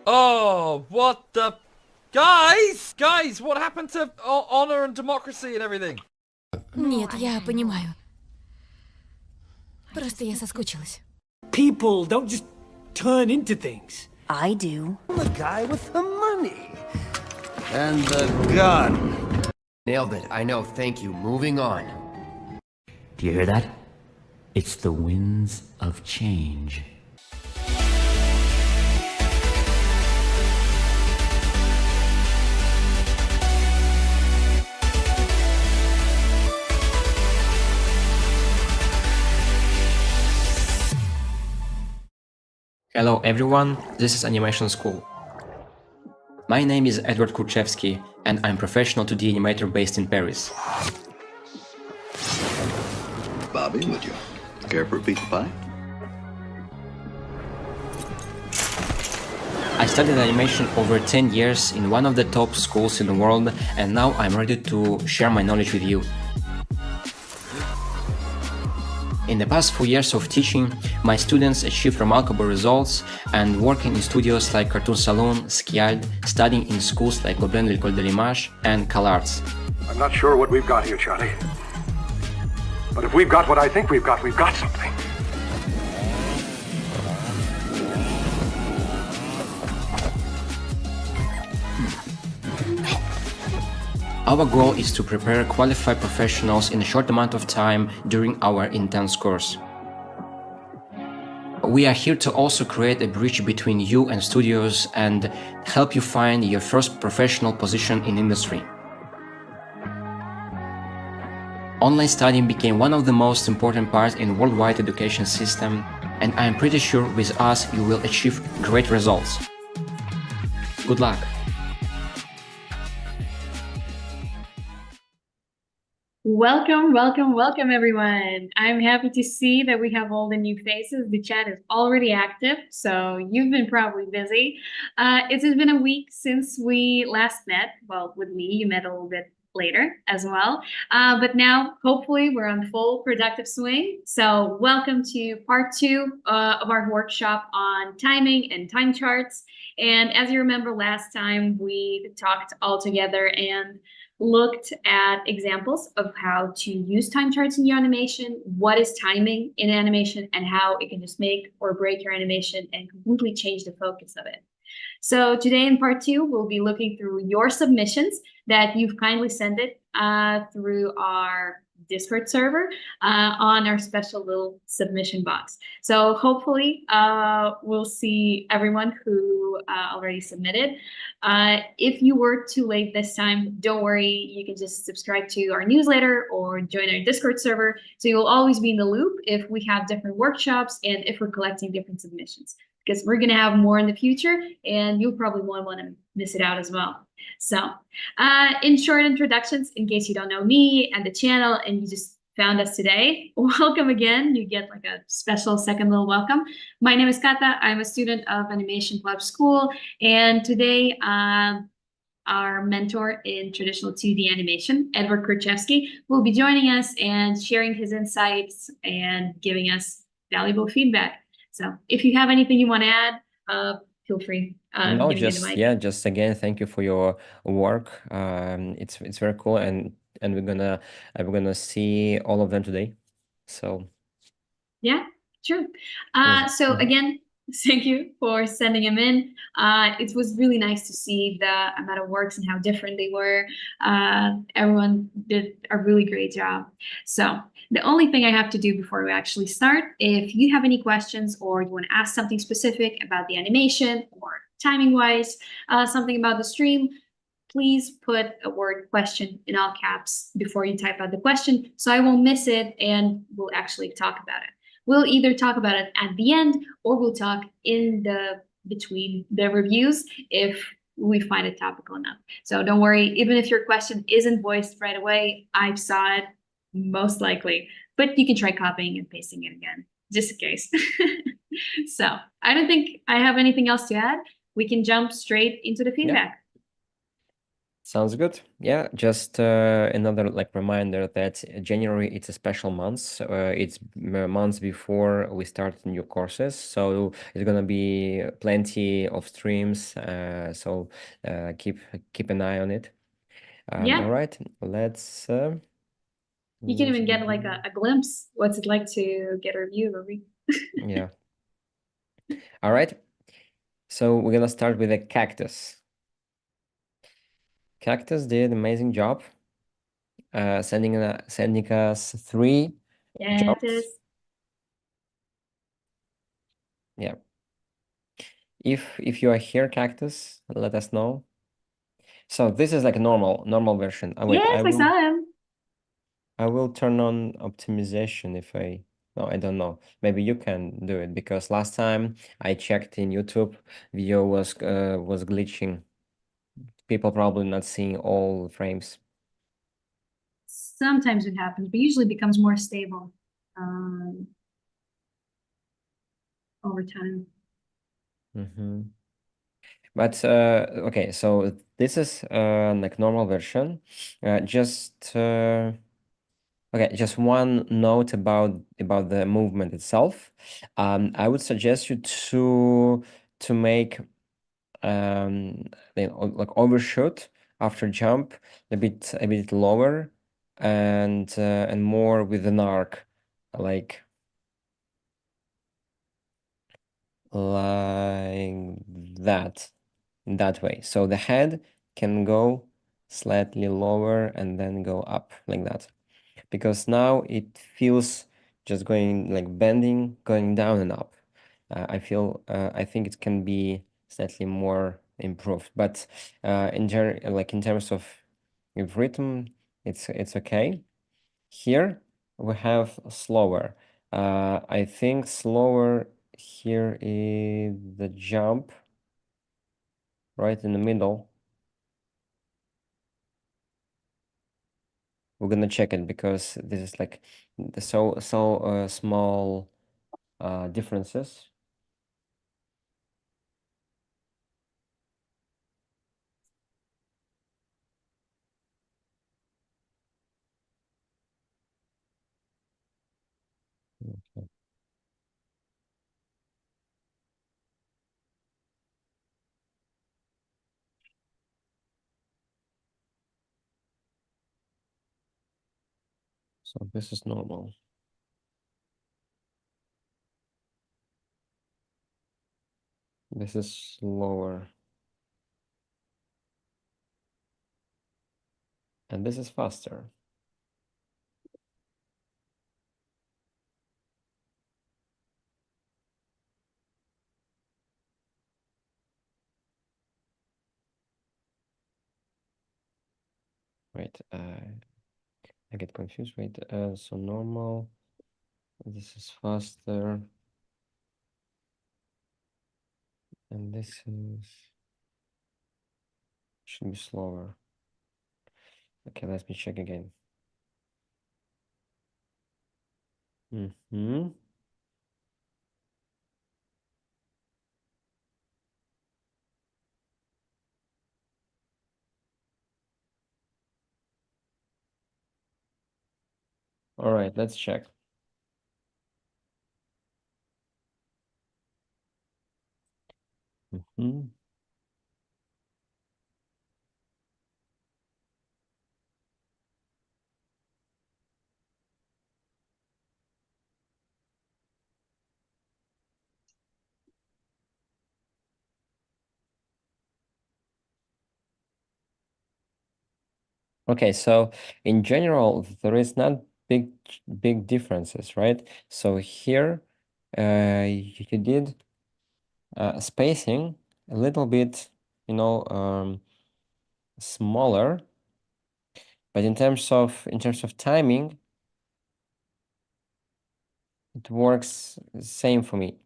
Oh, what the... Guys, what happened to honor and democracy and everything? Нет, я понимаю. Просто я соскучилась. People don't just turn into things. I do. The guy with the money. And the gun. Nailed it. I know. Thank you. Moving on. Do you hear that? It's the winds of change. Hello everyone, this is Animation School. My name is Edward Kurchevsky and I'm professional 2D animator based in Paris. Bobby, would you care for a piece of pie? I studied animation over 10 years in one of the top schools in the world and now I'm ready to share my knowledge with you. In the past 4 years of teaching, my students achieved remarkable results and working in studios like Cartoon Salon, Skiald, studying in schools like Gobelin l'École de l'Image and CalArts. I'm not sure what we've got here, Charlie. But if we've got what I think we've got something. Our goal is to prepare qualified professionals in a short amount of time during our intense course. We are here to also create a bridge between you and studios and help you find your first professional position in industry. Online studying became one of the most important parts in worldwide education system, and I am pretty sure with us you will achieve great results. Good luck! Welcome everyone. I'm happy to see that we have all the new faces. The chat is already active, so you've been probably busy. It has been a week since we last met. Well, with me, you met a little bit later as well. But now, hopefully, we're on full productive swing. So welcome to part 2 of our workshop on timing and time charts. And as you remember, last time we talked all together and looked at examples of how to use time charts in your animation, what is timing in animation, and how it can just make or break your animation and completely change the focus of it. So today in part 2, we'll be looking through your submissions that you've kindly sent it through our Discord server on our special little submission box. So hopefully we'll see everyone who already submitted. If you were too late this time, don't worry, you can just subscribe to our newsletter or join our Discord server, so you'll always be in the loop if we have different workshops and if we're collecting different submissions, because we're going to have more in the future and you'll probably won't want to miss it out as well. So in short introductions, in case you don't know me and the channel and you just found us today, welcome again. You get like a special second little welcome. My name is Kata. I'm a student of AnimationClub.School, and today our mentor in traditional 2D animation, Edward Kurchevsky, will be joining us and sharing his insights and giving us valuable feedback. So if you have anything you want to add, feel free. No, just again, thank you for your work. It's very cool, and we're gonna see all of them today. So yeah, sure. So again, thank you for sending them in. It was really nice to see the amount of works and how different they were. Everyone did a really great job. So the only thing I have to do before we actually start, if you have any questions or you want to ask something specific about the animation or timing-wise, something about the stream, please put a word question in all caps before you type out the question so I won't miss it and we'll actually talk about it. We'll either talk about it at the end or we'll talk in the between the reviews if we find it topical enough. So don't worry, even if your question isn't voiced right away, I saw it most likely, but you can try copying and pasting it again, just in case. So I don't think I have anything else to add. We can jump straight into the feedback. Sounds good. Yeah, just another like reminder that January it's a special month. It's months before we start new courses, so it's gonna be plenty of streams. So keep an eye on it. Yeah, All right, let's. you can let's even get like a glimpse. What's it like to get a review of a week? yeah. All right. So we're gonna start with a cactus. Cactus did amazing job. Sending us 3 Yeah, it is. jumps. Yeah. If you are here, Cactus, let us know. So this is like a normal version. Wait, Yes, I saw him. I will turn on optimization if I no, I don't know. Maybe you can do it because last time I checked in YouTube, video was glitching. People probably not seeing all frames. Sometimes it happens, but usually becomes more stable over time. Mm-hmm. But okay, so this is like normal version. Just okay, just one note about the movement itself. I would suggest you to make like overshoot after jump a bit lower and more with an arc, like like that that way. So the head can go slightly lower and then go up like that. Because now it feels just going like bending, going down and up. I think it can be slightly more improved, but in terms of rhythm, it's okay. Here we have slower. I think slower here is the jump right in the middle. We're gonna check it because this is like the so small differences. Okay. So this is normal. This is slower. And this is faster. Wait, I get confused. Wait, so normal. This is faster. And this is should be slower. Okay, let me check again. Mm-hmm. All right, let's check. Mm-hmm. Okay, so in general, there is not big differences, right? So here, you did spacing a little bit, smaller, but in terms of timing, it works same for me.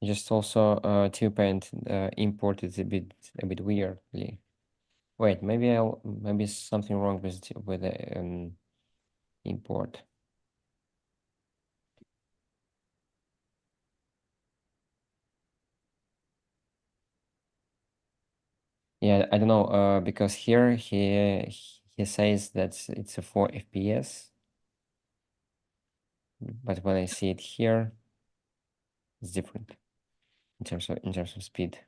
Just also two-paint imported a bit weirdly. Wait, maybe something wrong with the import. Yeah, I don't know, because here he says that it's a 4 FPS, but when I see it here, it's different in terms of speed.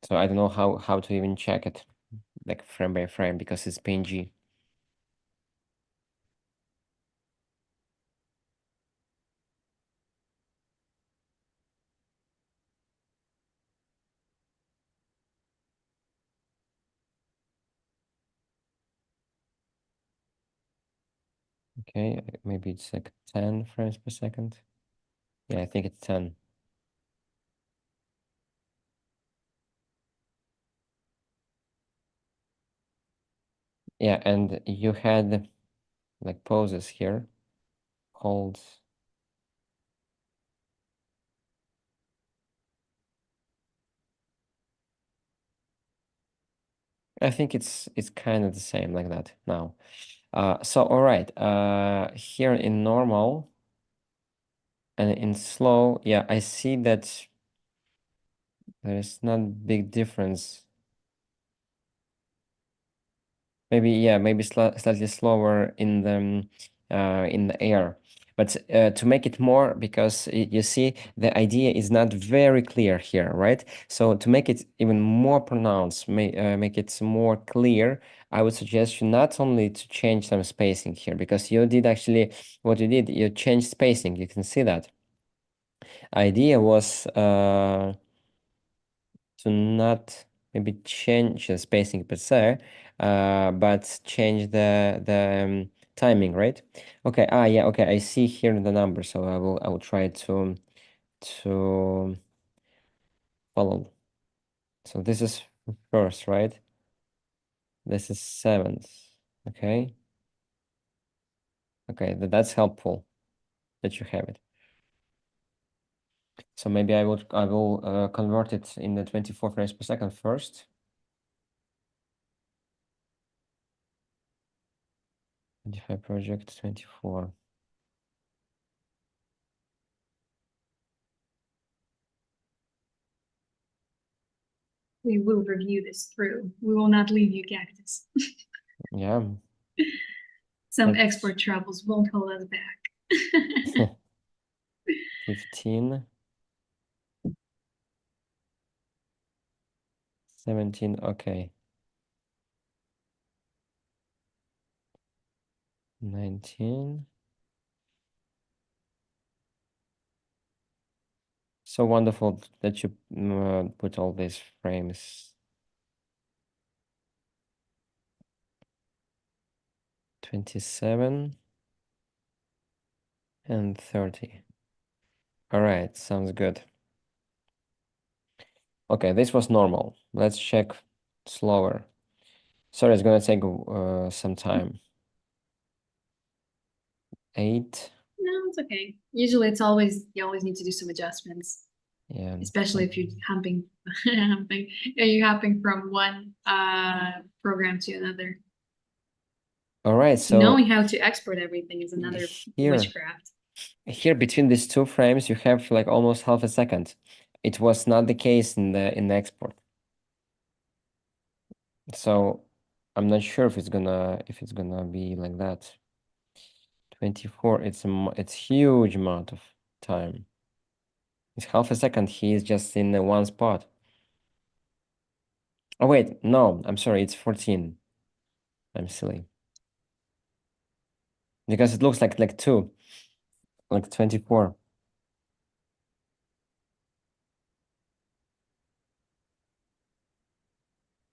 So I don't know how to even check it, like frame by frame, because it's PNG. Okay, maybe it's like 10 frames per second. Yeah, I think it's 10. Yeah, and you had like poses here, holds. I think it's kind of the same like that now. So all right, here in normal and in slow, yeah, I see that there's not big difference. Maybe, yeah, maybe slightly slower in the air. But to make it more, because you see, the idea is not very clear here, right? So to make it even more pronounced, make it more clear, I would suggest you not only to change some spacing here, because you did actually, what you did, you changed spacing, you can see that. Idea was to not maybe change the spacing per se, but change the timing, right? Okay. Yeah. Okay. I see here the number, so I will try to follow. So this is first, right? This is seventh. Okay. Okay. That's helpful that you have it. So maybe I will convert it in the 24 frames per second first. 25 project 24. We will review this through. We will not leave you, Cactus. Yeah. Some export troubles won't hold us back. 15. 17, okay. 19. So wonderful that you put all these frames. 27 and 30. All right, sounds good. Okay, this was normal. Let's check slower. Sorry, it's gonna take some time. 8. No, it's okay. Usually it's always, you always need to do some adjustments, Yeah. especially if you're humping, humping, you're hopping from one program to another. All right, so Knowing how to export everything is another witchcraft. Here between these two frames, you have like almost half a second. It was not the case in the export. So I'm not sure if it's gonna be like that. 24, it's huge amount of time. It's half a second. He is just in the one spot. Oh wait, no, I'm sorry, it's 14. I'm silly. Because it looks like 2, like 24.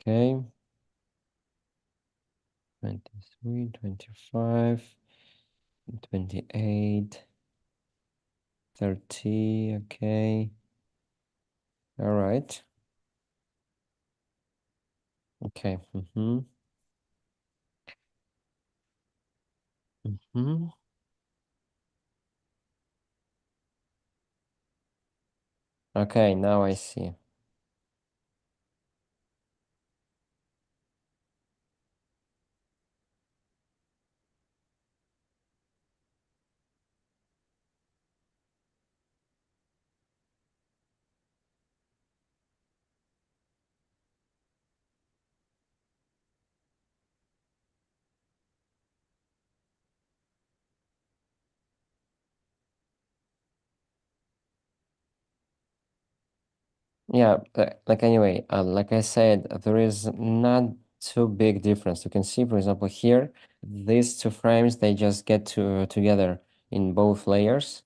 Okay. 23, 25, 28, 30, okay. All right. Okay. Mm-hmm. Mm-hmm. Okay, now I see. Yeah, like anyway, like I said, there is not too big difference. You can see, for example, here, these two frames, they just get together in both layers.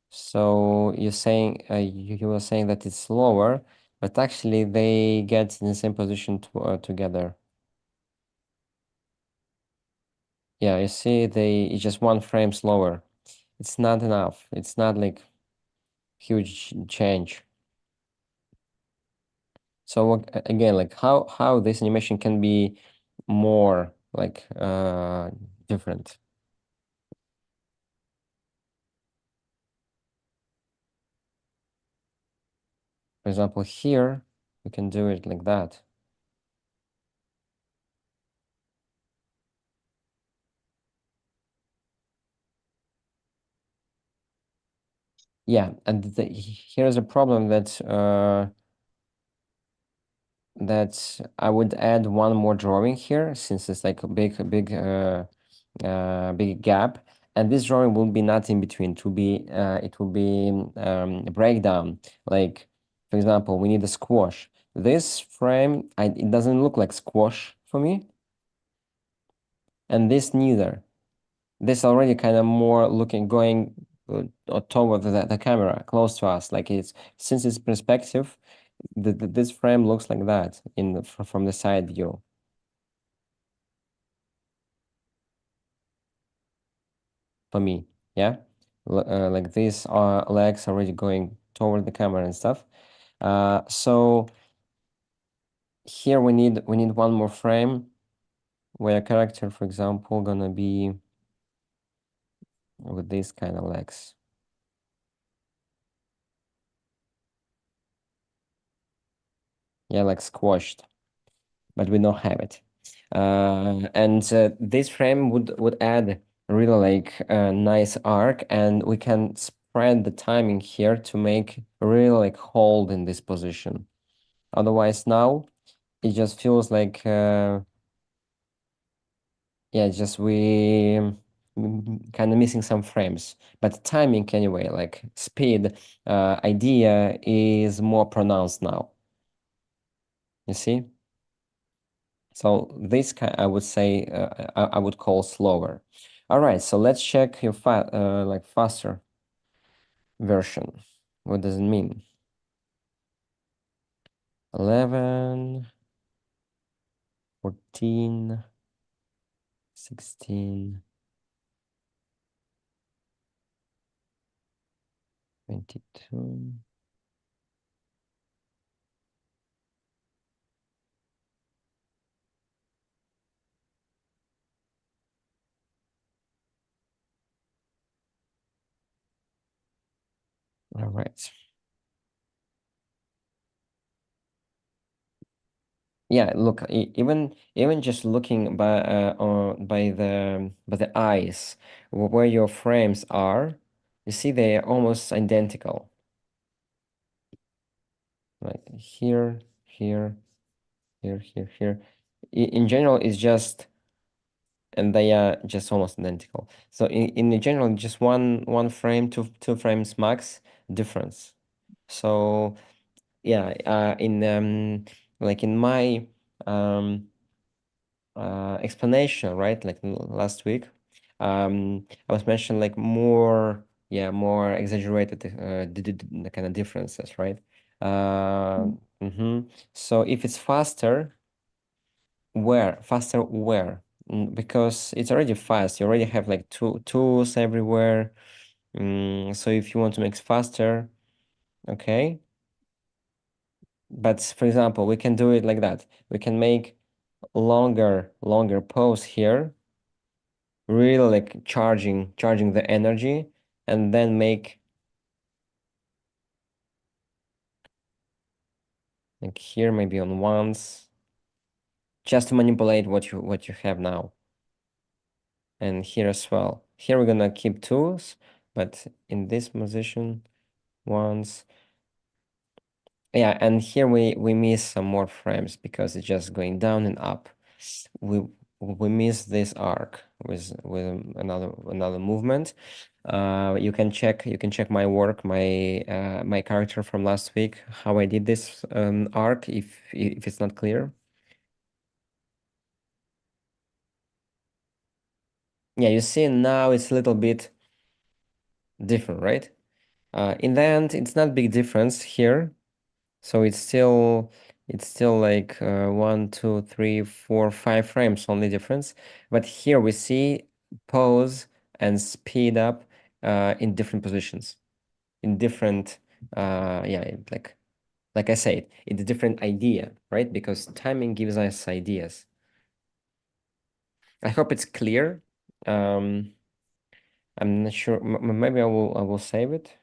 So you're saying, you were saying that it's slower, but actually they get in the same position together. Yeah, you see, it's just one frame slower. It's not enough. It's not like huge change. So again, like how this animation can be more like different. For example, here we can do it like that. Yeah, and here's a problem that I would add one more drawing here, since it's like a big gap, and this drawing will be not in between. It will be a breakdown. Like, for example, we need a squash. This frame, it doesn't look like squash for me, and this neither. This already kind of more going toward the camera, close to us. Like since it's perspective, this frame looks like that from the side view. For me, yeah, like these legs already going toward the camera and stuff. So here we need one more frame where a character, for example, gonna be with these kind of legs. Yeah, like squashed, but we don't have it. And this frame would add really like a nice arc, and we can spread the timing here to make really like hold in this position. Otherwise now it just feels like yeah, just we kind of missing some frames. But timing anyway, like speed, idea is more pronounced now. You see? So this kind, I would say, I would call slower. All right, so let's check your like faster version. What does it mean? 11, 14, 16, 22. All right. Yeah, look, even just looking by the eyes where your frames are, you see they are almost identical. Like here, here, here, here, here. In general, it's just, and they are just almost identical. So in general, just one frame, two frames max difference. So yeah, like in my explanation, right? Like last week, I was mentioning like more exaggerated the kind of differences, right? So if it's faster, where? Faster where? Because it's already fast. You already have like tools everywhere. So if you want to make it faster, okay. But for example, we can do it like that. We can make longer pose here, really like charging the energy, and then make like here maybe on ones, just to manipulate what you have now. And here as well. Here we're gonna keep tools, but in this position, ones. Yeah, and here we miss some more frames because it's just going down and up. we missed this arc with another movement. You can check my work, my character from last week, how I did this arc if it's not clear. Yeah, you see now it's a little bit different, right? In the end, it's not big difference here. So it's still like 1, 2, 3, 4, 5 frames only difference. But here we see pause and speed up in different positions, in different yeah, like I said, it's a different idea, right? Because timing gives us ideas. I hope it's clear. I'm not sure. Maybe I will save it.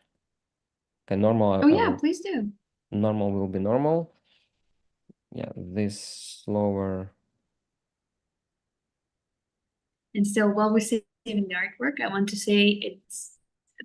Okay, normal. Oh yeah, please do. Normal will be normal. Yeah, this slower. And still, while we're saving the artwork, I want to say it's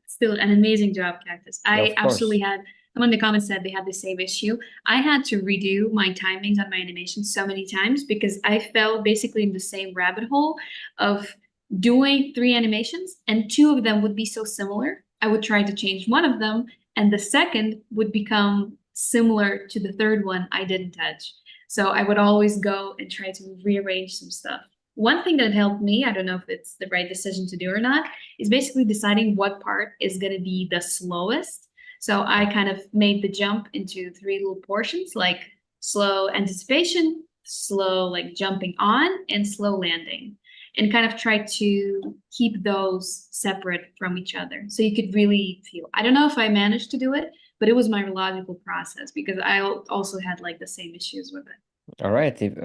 still an amazing job, Cactus. Yeah, I of absolutely course. had someone in the comments said they had the same issue. I had to redo my timings on my animation so many times because I fell basically in the same rabbit hole of doing 3 animations, and 2 of them would be so similar. I would try to change one of them, and the second would become similar to the third one I didn't touch. So I would always go and try to rearrange some stuff. One thing that helped me, I don't know if it's the right decision to do or not, is basically deciding what part is going to be the slowest. So I kind of made the jump into 3 little portions, like slow anticipation, slow like jumping on, and slow landing, and kind of try to keep those separate from each other. So you could really feel. I don't know if I managed to do it, but it was my logical process because I also had like the same issues with it. All right. If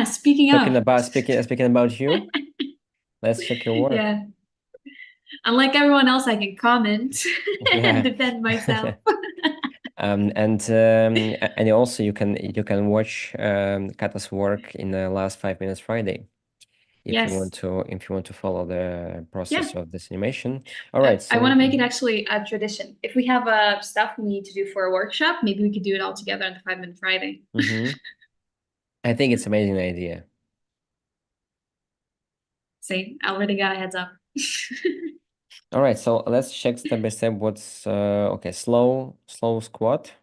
Speaking of, speaking about you, let's check your work. yeah, unlike everyone else, I can comment and Yeah. defend myself. And also you can watch Kata's work in the last 5 minutes Friday Yes, if you want to follow the yeah. process of this animation. All right. I want So to make it actually a tradition. If we have stuff we need to do for a workshop, maybe we could do it all together on the 5 Minute Friday. I think it's amazing idea. See, I already got a heads up. All right. So let's check step by step what's okay. Slow squat.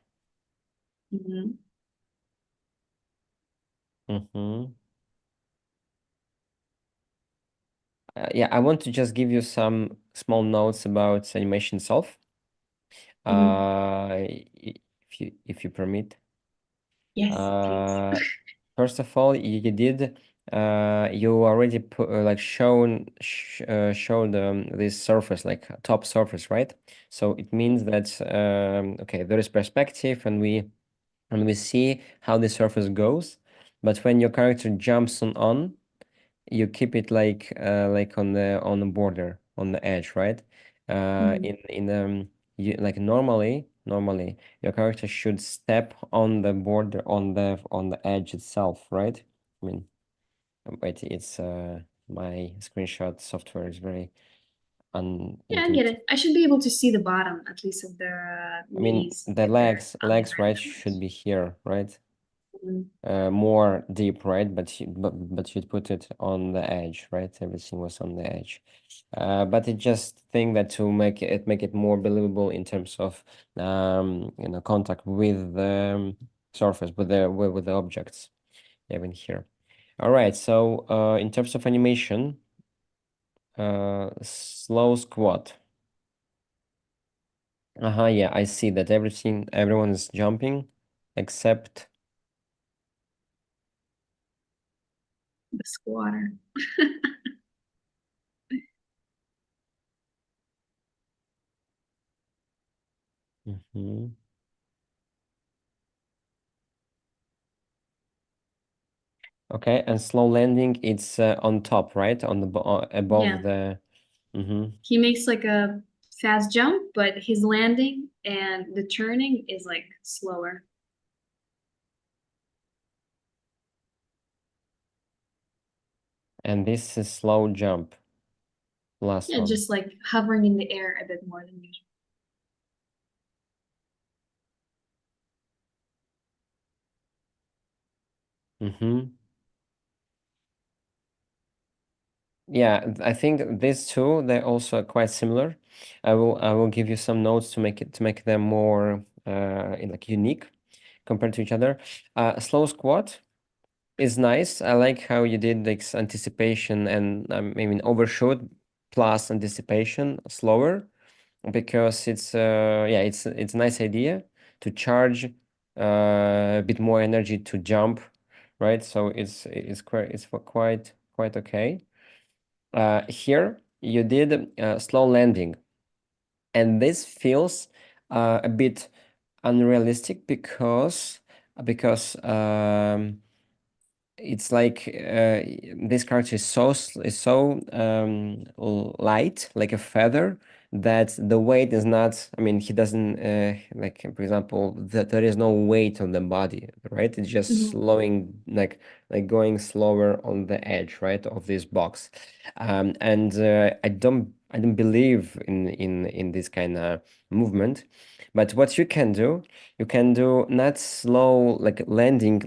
Mhm. Yeah, I want to just give you some small notes about animation itself. Mhm. If you permit. Yes, please. First of all, you did you already put like showed this surface like top surface, right? So it means that okay, there is perspective and we see how the surface goes, but when your character jumps on you keep it like on the border, on the edge, right? Mhm. In you like normally your character should step on the border, on the edge itself, right? I mean, wait, it's my screenshot software is very Yeah, I get unintuitive. it. I should be able to see the bottom, at least of the I mean, knees, the if they're on the legs, right right, direction. should be here, right? Mhm. More deep, right? But you'd put it on the edge, right? Everything was on the edge. But it just think that to make it more believable in terms of contact with the surface, with the objects, even here. All right. So in terms of animation, slow squat. Yeah, I see that everyone is jumping except. The squatter. Mhm. Okay, and slow landing, it's on top, right? On the above Yeah. the. He makes like a fast jump, but his landing and the turning is like slower. And this is slow jump, last Yeah, one. just like hovering in the air a bit more than usual. Mm-hmm. Yeah, I think these two they're also quite similar. I will give you some notes to make them more like unique compared to each other. Slow squat is nice. I like how you did like anticipation and I mean overshoot plus anticipation slower because it's yeah it's a nice idea to charge a bit more energy to jump, right? So it's quite okay. Here you did slow landing, and this feels a bit unrealistic because it's like this character is so light, like a feather, that the weight is not. I mean, he doesn't like, for example, that there is no weight on the body, right? It's just Mhm. slowing, like going slower on the edge, right, of this box. And I don't believe in this kind of movement. But what you can do not slow like landing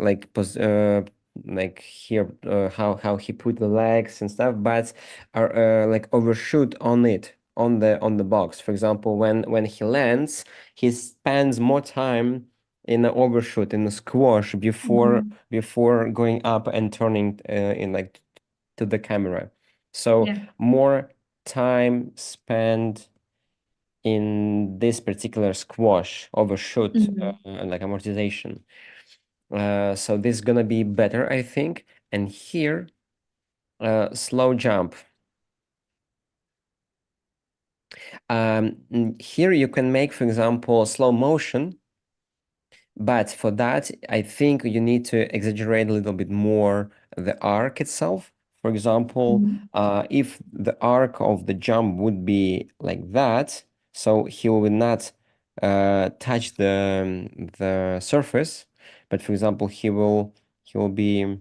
like here how he put the legs and stuff, but are like overshoot on it on the box. For example, when he lands, he spends more time in the overshoot in the squash Mhm. before going up and turning in like to the camera. So Yeah. more time spent in this particular squash overshoot Mhm. like amortization. So this is gonna be better, I think. And here, slow jump. Here you can make, for example, slow motion, but for that, I think you need to exaggerate a little bit more the arc itself. For example, Mhm. if the arc of the jump would be like that, so he will not touch the surface, but for example, he will be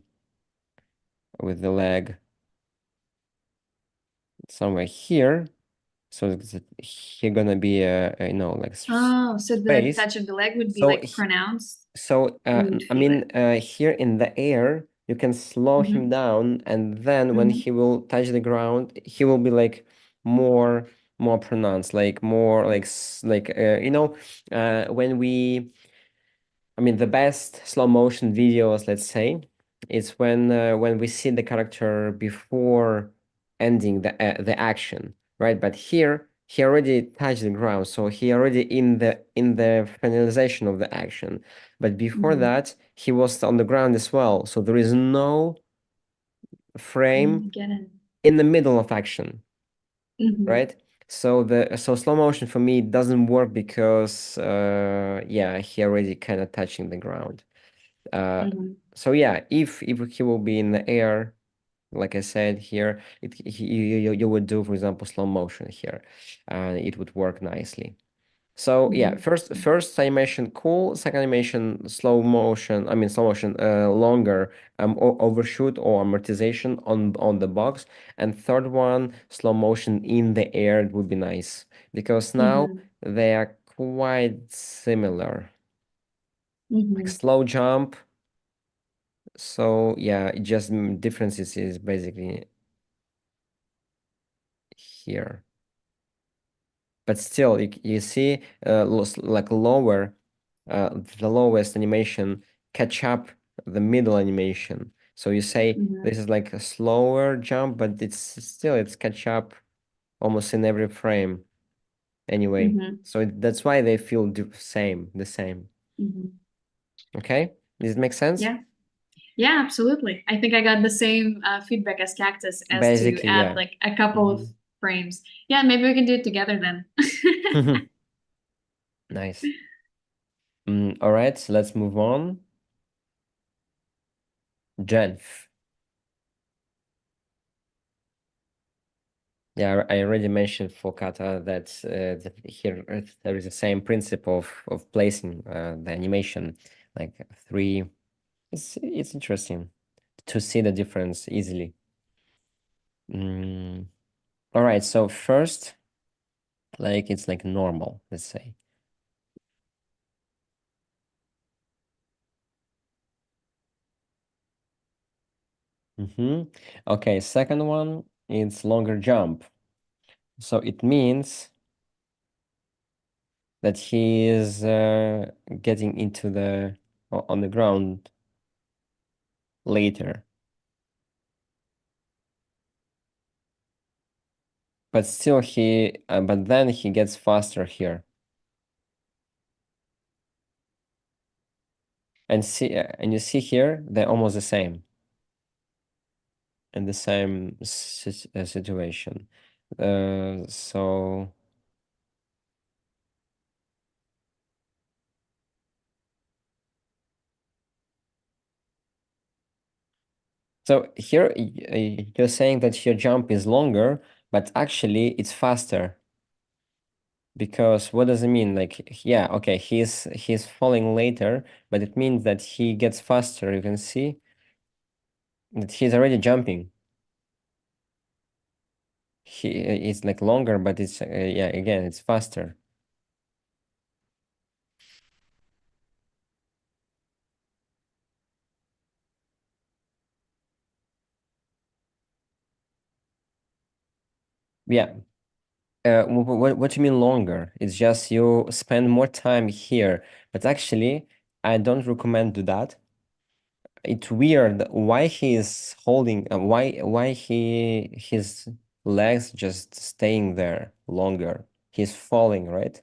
with the leg somewhere here. So here gonna be like Oh, so the space. touch of the leg would be So like pronounced, and you would I feel mean it. here in the air you can slow him Mhm. down, and then when Mhm. he will touch the ground, he will be like more more pronounced, like more like when we I mean, the best slow motion videos, let's say, is when we see the character before ending the action, right? But here he already touched the ground, so he already in the finalization of the action. But before Mhm. that, he was on the ground as well, so there is no frame Get it. in the middle of action, Mhm. right? So slow motion for me doesn't work because yeah, he already kind of touching the ground. Uh, Mhm. so yeah, if he will be in the air, like I said here, you would do, for example, slow motion here, and it would work nicely. So yeah, Mhm. first animation cool, second animation slow motion. I mean slow motion, longer overshoot or amortization on the box, and third one slow motion in the air would be nice because now Mhm. they are quite similar. Like Mhm. slow jump. So yeah, it just differences is basically here. But still, you see, like lower, the lowest animation catch up the middle animation. So you say Mhm. this is like a slower jump, but it's catch up almost in every frame anyway. Mhm. So that's why they feel the same. Mhm. Okay, does it make sense? Yeah. Yeah, absolutely. I think I got the same feedback as Cactus as to Basically, add yeah. like a couple of Mhm. frames. Yeah, maybe we can do it together then. Nice. All right, so let's move on. Genf. Yeah, I already mentioned for Kata that here there is the same principle of placing the animation, like three. It's interesting to see the difference easily. Mm. All right, so first, like it's like normal, let's say. Okay, second one, it's longer jump. So it means that he is getting into the on the ground later. But still but then he gets faster here. And you see here, they're almost the same. In the same situation. So here you're saying that your jump is longer, but actually it's faster. Because what does it mean? Like, yeah, okay, he's falling later, but it means that he gets faster. You can see that he's already jumping. It's like longer, but it's yeah, again, it's faster. Yeah. What do you mean longer? It's just you spend more time here, but actually, I don't recommend do that. It's weird why he is holding, why his legs just staying there longer. He's falling, right?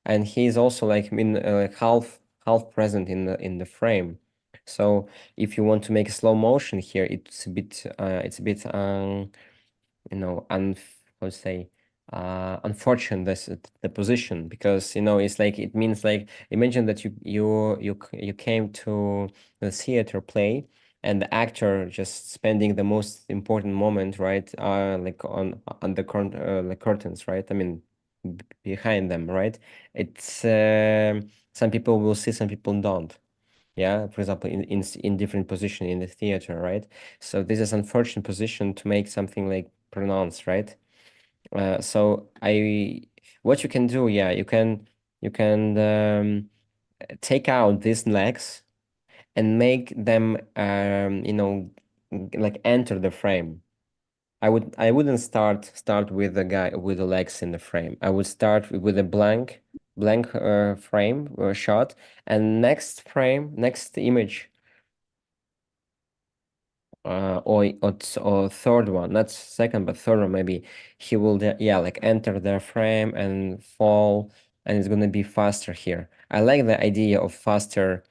And he's also like like half present in the frame. So if you want to make a slow motion here, it's a bit you know, let's say, unfortunate this the position, because you know it's like it means like imagine that you came to the theater play and the actor just spending the most important moment, right, like on the like curtains, right? I mean, behind them, right? It's some people will see, some people don't. Yeah, for example, in different position in the theater, right? So this is unfortunate position to make something like pronounced, right? So what you can do, yeah, you can take out these legs and make them, you know, like enter the frame. I wouldn't start with the guy with the legs in the frame. I would start with a blank frame shot, and next image, or third one, not second but third one, maybe he will yeah, like enter their frame and fall, and it's gonna be faster here. I like the idea of faster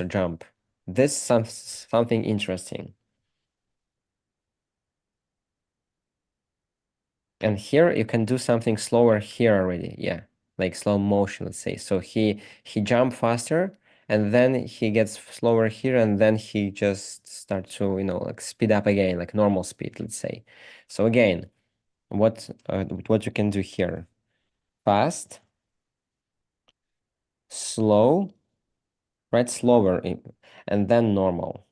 jump. This something interesting. And here you can do something slower here already. Yeah, like slow motion, let's say. So he jump faster, and then he gets slower here, and then he just start to, you know, like speed up again, like normal speed, let's say. So again, what you can do here: fast, slow, right, slower, and then normal,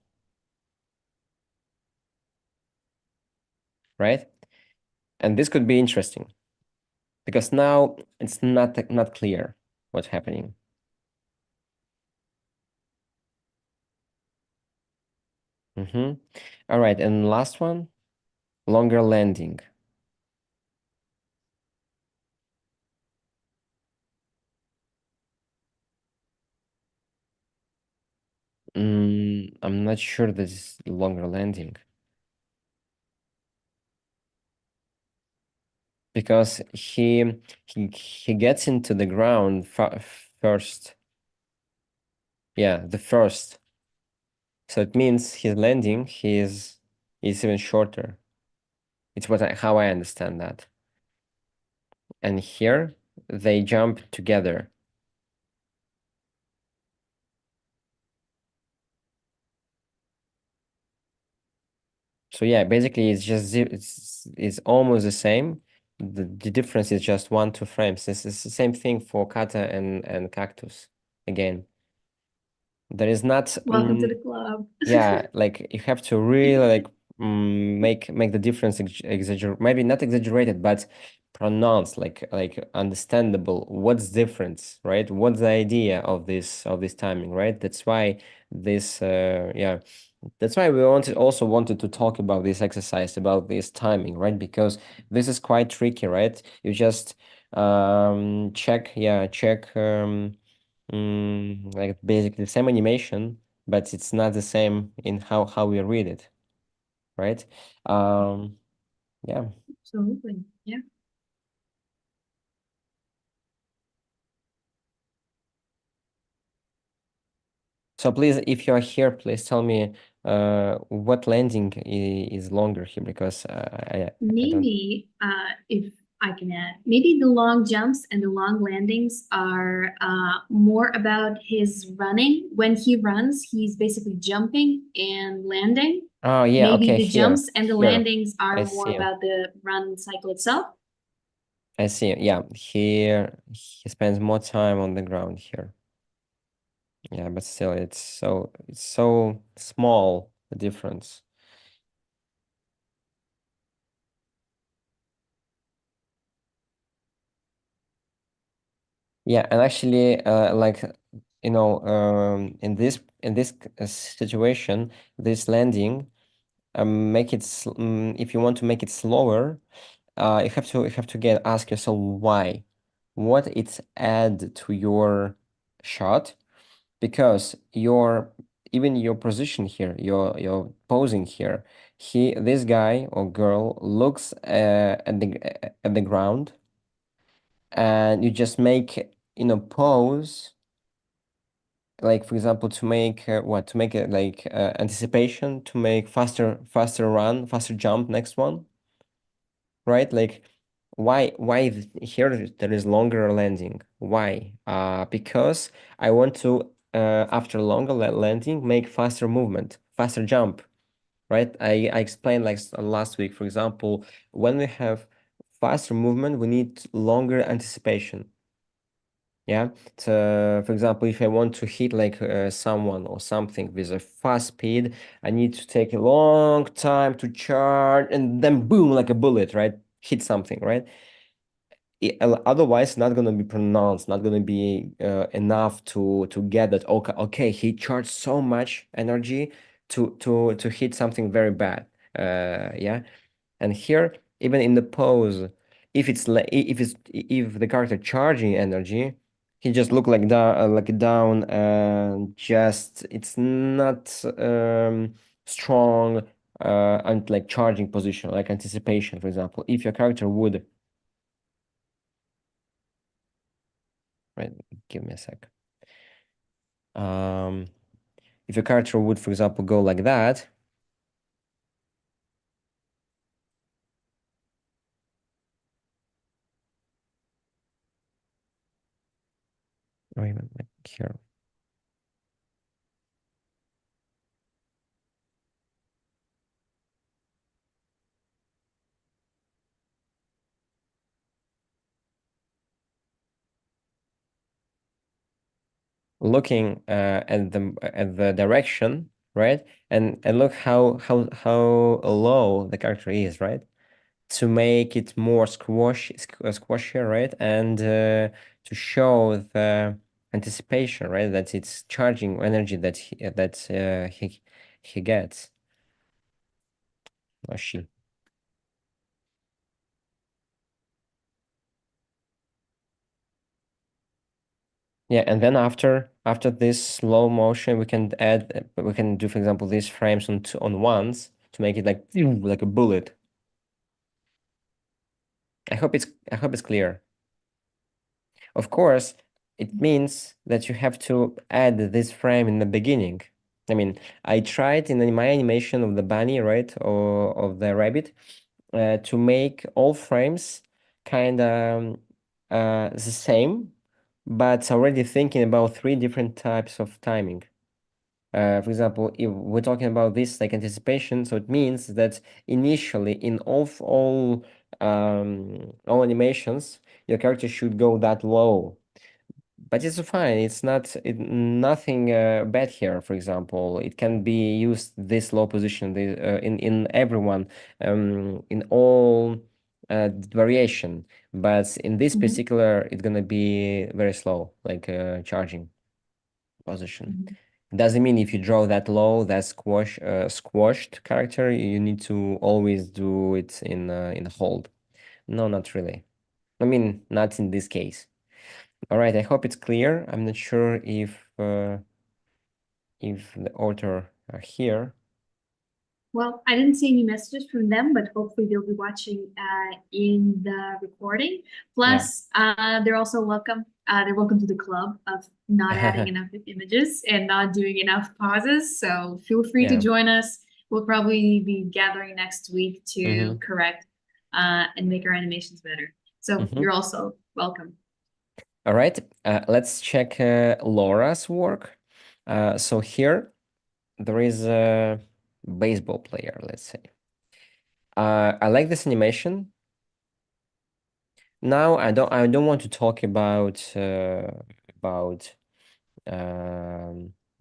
right? And this could be interesting because now it's not clear what's happening. All right, and last one, longer landing. I'm not sure this is longer landing, because he gets into the ground first. Yeah, the first. So it means his landing is even shorter. It's how I understand that. And here they jump together. So yeah, basically it's just it's almost the same. The difference is just 1-2 frames. This is the same thing for Kata and Cactus. Again, there is not Welcome to the club. yeah, like you have to really like make the difference exaggerate, maybe not exaggerated, but pronounced, like understandable. What's difference, right? What's the idea of this timing, right? That's why this yeah, That's why we also wanted to talk about this exercise, about this timing, right? Because this is quite tricky, right? You just check like basically the same animation, but it's not the same in how we read it, right? Yeah. Absolutely. Yeah. So please, if you are here, please tell me what landing is longer here, because I don't. Maybe, if I can add, maybe the long jumps and the long landings are more about his running. When he runs, he's basically jumping and landing. Oh yeah, Maybe okay, the jumps and the here. landings I are more see. about the run cycle itself. I see. Yeah, here he spends more time on the ground here. Yeah, but still, it's so small, the difference. Yeah, and actually, like in this situation, this landing, make it if you want to make it slower, you have to get ask yourself why, what it's add to your shot, because even your position here, your posing here, this guy or girl looks at the ground, and you just make pose, like for example to make to make it like anticipation, to make faster run, faster jump, next one, right? Like why here there is longer landing? Why? Because I want to after longer landing make faster movement, faster jump, right? I explained like last week, for example, when we have faster movement, we need longer anticipation. Yeah. So, for example, if I want to hit like someone or something with a fast speed, I need to take a long time to charge and then boom, like a bullet, right? Hit something, right? Otherwise, not gonna be pronounced, not gonna be enough to get that. Okay, okay, he charged so much energy to hit something very bad. Yeah. And here, even in the pose, if the character charging energy, he just look like down, and just it's not strong and like charging position, like anticipation, for example. If your character would, right, give me a sec. If your character would, for example, go like that. Or even like here. Looking at the direction, right? And look how low the character is, right? To make it more squashier, right? And to show the anticipation, right? That it's charging energy that he gets, or she. Yeah, and then after this slow motion, we can do, for example, these frames on ones to make it like a bullet. I hope it's clear. Of course, it means that you have to add this frame in the beginning. I mean, I tried in my animation of the bunny, right, or of the rabbit, to make all frames kind of the same, but already thinking about three different types of timing. For example, if we're talking about this like anticipation, so it means that initially in all animations, your character should go that low. But it's fine. It's nothing bad here. For example, it can be used this low position in everyone, in all variation. But in this particular, it's gonna be very slow, like charging position. Doesn't mean if you draw that low, that squashed character, you need to always do it in hold. No, not really. I mean, not in this case. All right, I hope it's clear. I'm not sure if the author are here. Well, I didn't see any messages from them, but hopefully they'll be watching in the recording. Plus, they're also welcome. They're welcome to the club of not adding enough images and not doing enough pauses. So feel free to Yeah. join us. We'll probably be gathering next week to Mhm. correct and make our animations better. So Mhm. you're also welcome. All right, let's check Laura's work. So here there is a baseball player, let's say. I like this animation. Now I don't want to talk about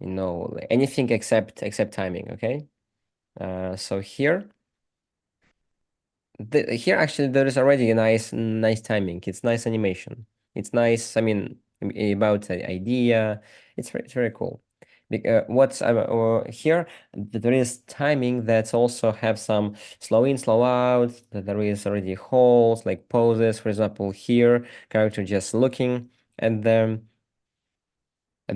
you know, anything except timing, okay? So here here actually there is already a nice timing. It's nice animation. It's nice. I mean, about the idea. It's very cool. What's here? There is timing that also have some slow in, slow out. That there is already holes like poses. For example, here character just looking at the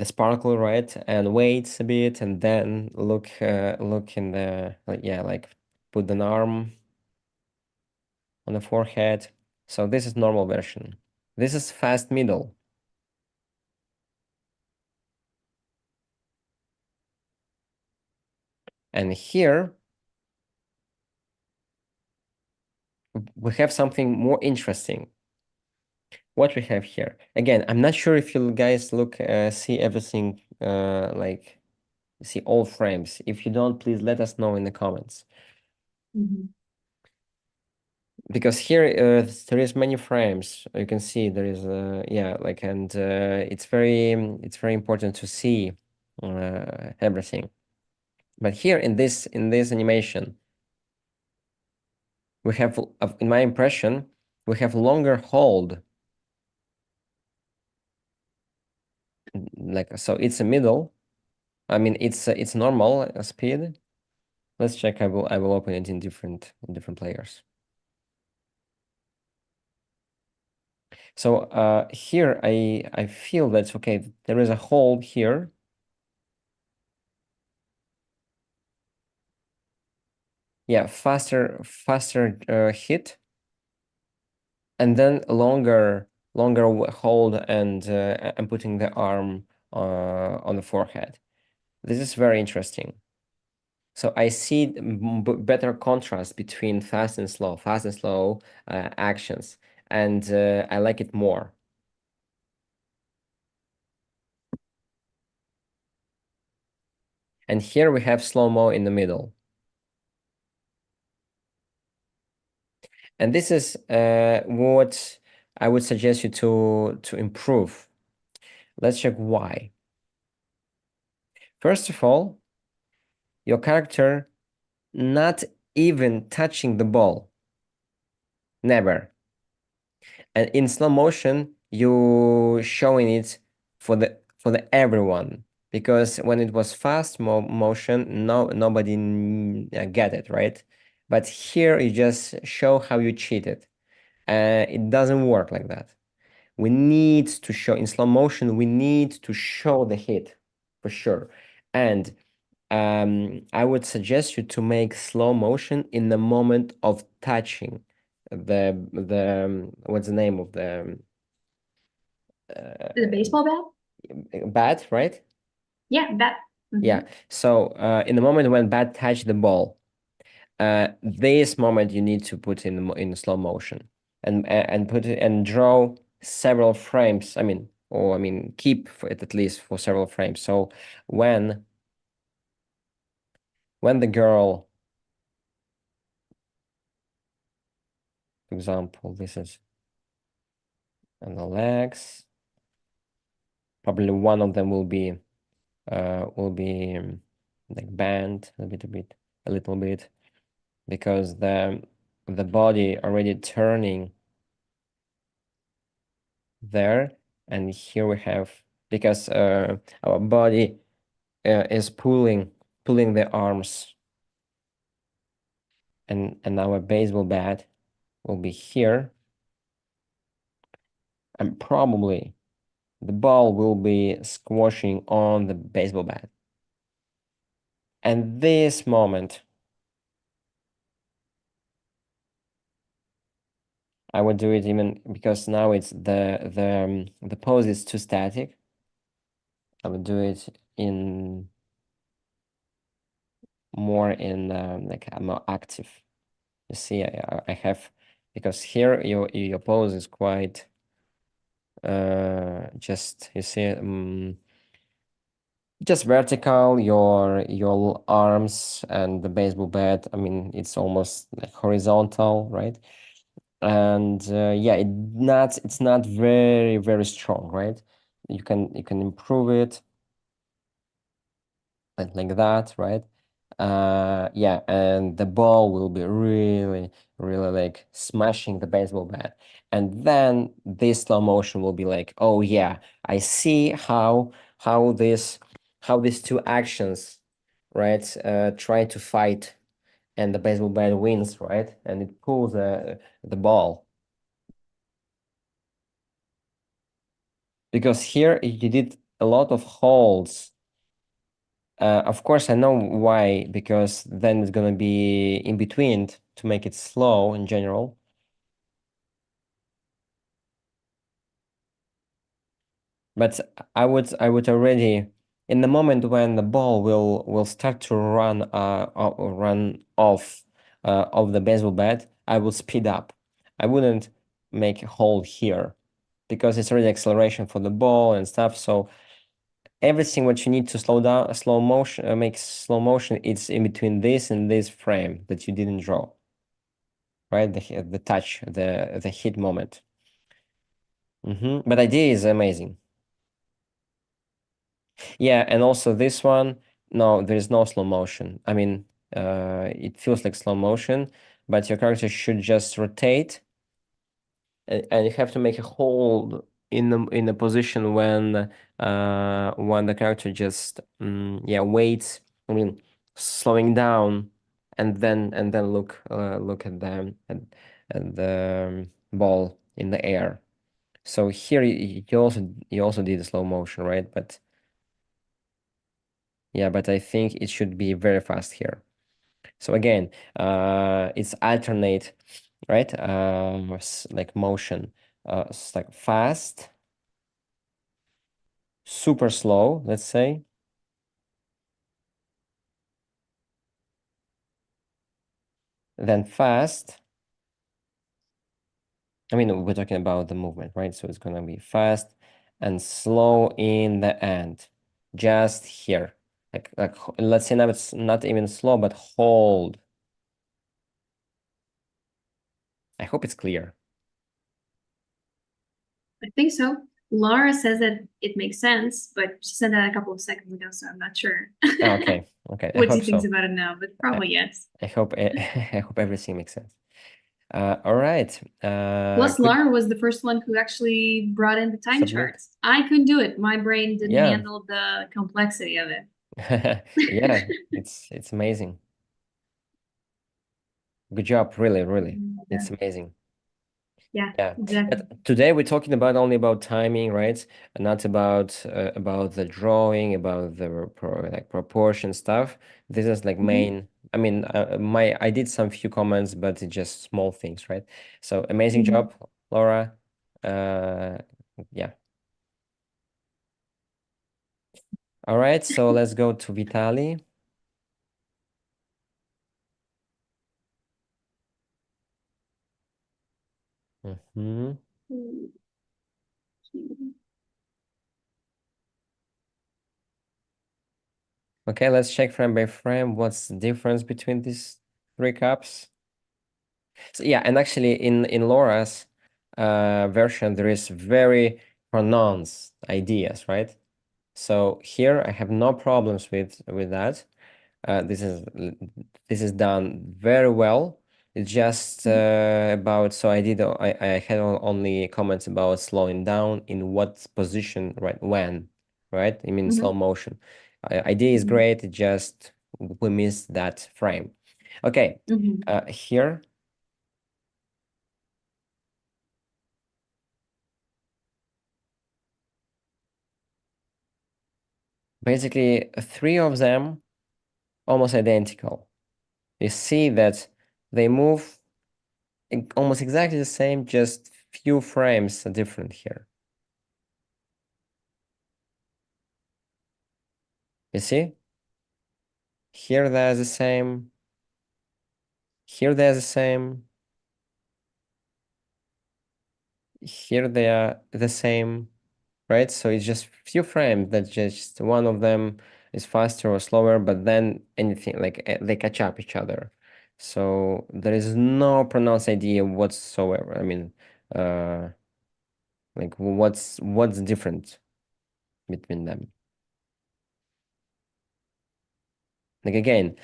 sparkle, right, and waits a bit, and then look in the like put an arm on the forehead. So this is normal version. This is fast middle. And here we have something more interesting. What we have here. Again, I'm not sure if you guys see everything, like see all frames. If you don't, please let us know in the comments. Because here there is many frames. You can see there is like, and it's very important to see everything. But here in this animation, we have, in my impression, we have longer hold. Like, so it's a middle. I mean, it's normal speed. Let's check. I will open it in different players. So here I feel that's okay. There is a hold here. Yeah, faster hit, and then longer hold, and putting the arm on the forehead. This is very interesting. So I see better contrast between fast and slow actions, and I like it more. And here we have slow-mo in the middle. And this is what I would suggest you to improve. Let's check why. First of all, your character not even touching the ball. Never. And in slow motion, you showing it for the everyone, because when it was fast motion, nobody get it, right? But here you just show how you cheated. It doesn't work like that. We need to show in slow motion. We need to show the hit for sure. And I would suggest you to make slow motion in the moment of touching the what's the name of the baseball bat, right? Yeah, bat. Yeah. So in the moment when bat touch the ball, this moment you need to put in slow motion, and put it and draw several frames. I mean, keep it at least for several frames. So when the girl, for example, this is on the legs. Probably one of them will be like bent a little bit, because the body already turning there, and here we have, because our body is pulling the arms, and our baseball bat will be here, and probably the ball will be squashing on the baseball bat. And this moment, I would do it even because now it's the pose is too static. I would do it in more in like a more active. You see, I have, because here your pose is quite just, you see, just vertical, your arms and the baseball bat, I mean, it's almost like horizontal, right? And yeah, it's not very strong, right? You can improve it like that, right? Yeah, and the ball will be really like smashing the baseball bat, and then this slow motion will be like, oh yeah, I see how these two actions, right, try to fight, and the baseball bat wins, right, and it pulls the ball. Because here you did a lot of holds. Of course, I know why, because then it's gonna be in between to make it slow in general. But I would already, in the moment when the ball will start to run off of the baseball bat, I will speed up. I wouldn't make a hold here because it's already acceleration for the ball and stuff. So everything what you need to slow down, slow motion, make slow motion, it's in between this and this frame that you didn't draw, right? The touch, the hit moment. But idea is amazing. Yeah, and also this one, no, there's no slow motion. I mean, it feels like slow motion, but your character should just rotate, and you have to make a hold in a position when the character just yeah, waits. I mean, slowing down, and then look at them and the ball in the air. So here you also did a slow motion, right? But yeah, but I think it should be very fast here. So again, it's alternate, right? Like motion, it's like fast, super slow, let's say. Then fast. I mean, we're talking about the movement, right? So it's gonna be fast and slow in the end, just here. Like let's say now it's not even slow, but hold. I hope it's clear. I think so. Laura says that it makes sense, but she said that a couple of seconds ago, so I'm not sure. Okay, okay. I What hope she thinks so. about it now, but probably yes. I hope I hope everything makes sense. All right. Plus, Good. Laura was the first one who actually brought in the time Submit. charts. I couldn't do it. My brain didn't Yeah. handle the complexity of it. Yeah, it's amazing. Good job, really. It's amazing. Yeah, Yeah. exactly. But today we're talking about only about timing, right? And not about the drawing, about the proportion stuff. This is like main. I mean, I did some few comments, but it's just small things, right? So amazing job, Laura. Yeah. All right, so let's go to Vitali. Okay, let's check frame by frame. What's the difference between these three cups? So yeah, and actually in Laura's version, there is very pronounced ideas, right? So here I have no problems with that. This is done very well. It's just about, so I had only comments about slowing down, in what position, right? When, right? I mean slow motion. Idea is great, it just we missed that frame. Okay, here. Basically, 3 of them almost identical. You see that they move almost exactly the same, just few frames are different here. You see? Here they're the same. Here they're the same. Here they are the same, right? So it's just few frames that just one of them is faster or slower, but then anything like they catch up each other. So there is no pronounced idea whatsoever. I mean, like what's different between them. Like again,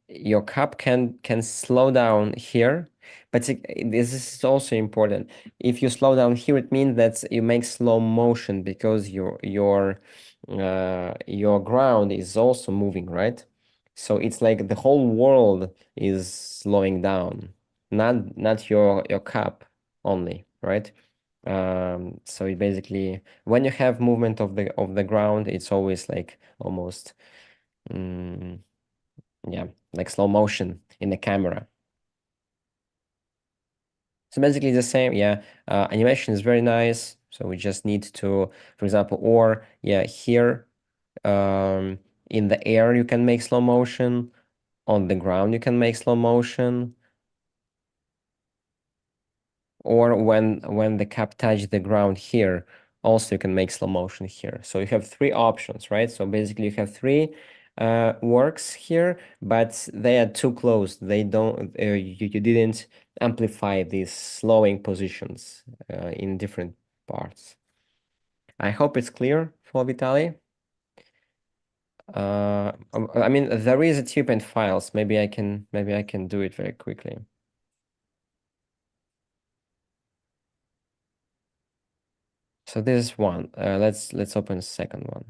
your cup can slow down here, but this is also important. If you slow down here, it means that you make slow motion because your ground is also moving, right? So it's like the whole world is slowing down, not your cup only, right? So it basically, when you have movement of the ground, it's always like almost yeah, like slow motion in the camera. So basically the same, yeah. Animation is very nice. So we just need to, for example, or yeah, here in the air you can make slow motion. On the ground you can make slow motion. Or when the cap touch the ground here, also you can make slow motion here. So you have 3 options, right? So basically you have 3 works here, but they are too close. They don't you didn't amplify these slowing positions in different parts. I hope it's clear for Vitali. I mean, there is a deepen files. Maybe I can do it very quickly. So this is one. Let's open the second one.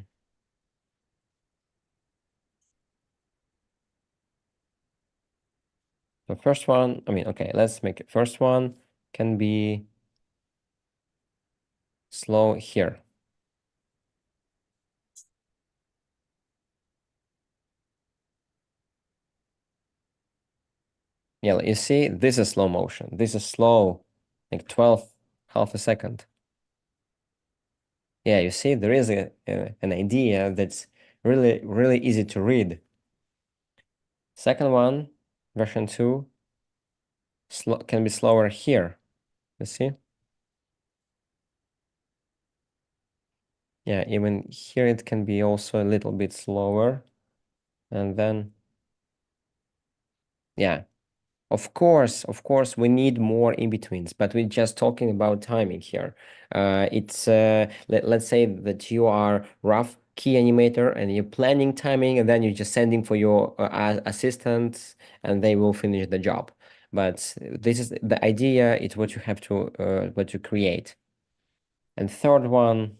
The first one, I mean, okay, let's make it. First one can be slow here. Yeah, you see, this is slow motion. This is slow, like 12, half a second. Yeah, you see, there is an idea that's really easy to read. Second one, version 2, can be slower here. You see? Yeah, even here it can be also a little bit slower. And then, yeah. Of course, we need more in-betweens, but we're just talking about timing here. It's let's say that you are rough key animator and you're planning timing, and then you're just sending for your assistants, and they will finish the job. But this is the idea. It's what you have to what you create. And third one,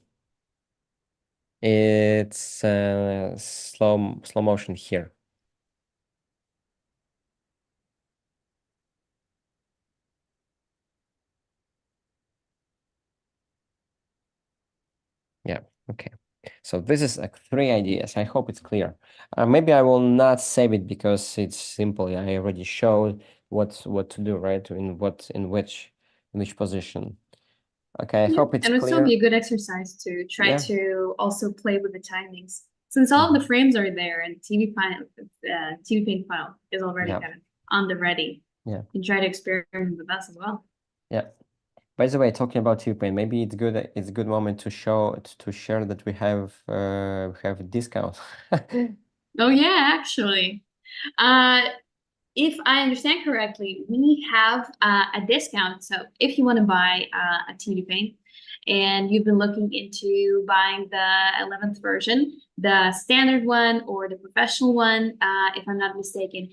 it's slow motion here. Yeah, okay. So this is like 3 ideas. I hope it's clear. Maybe I will not save it because it's simple. I already showed what to do, right? In which position. Okay, I hope it's and it would still clear. be a good exercise to try Yeah. to also play with the timings. Since all of the frames are there and TV Paint file is already Yeah. kind of on the ready. Yeah. You can try to experiment with us as well. Yeah. By the way, talking about T-Pain, maybe it's a good moment to share that we have a discount. Oh yeah, actually. If I understand correctly, we have a discount. So if you want to buy a TV Paint and you've been looking into buying the 11th version, the standard one or the professional one, if I'm not mistaken,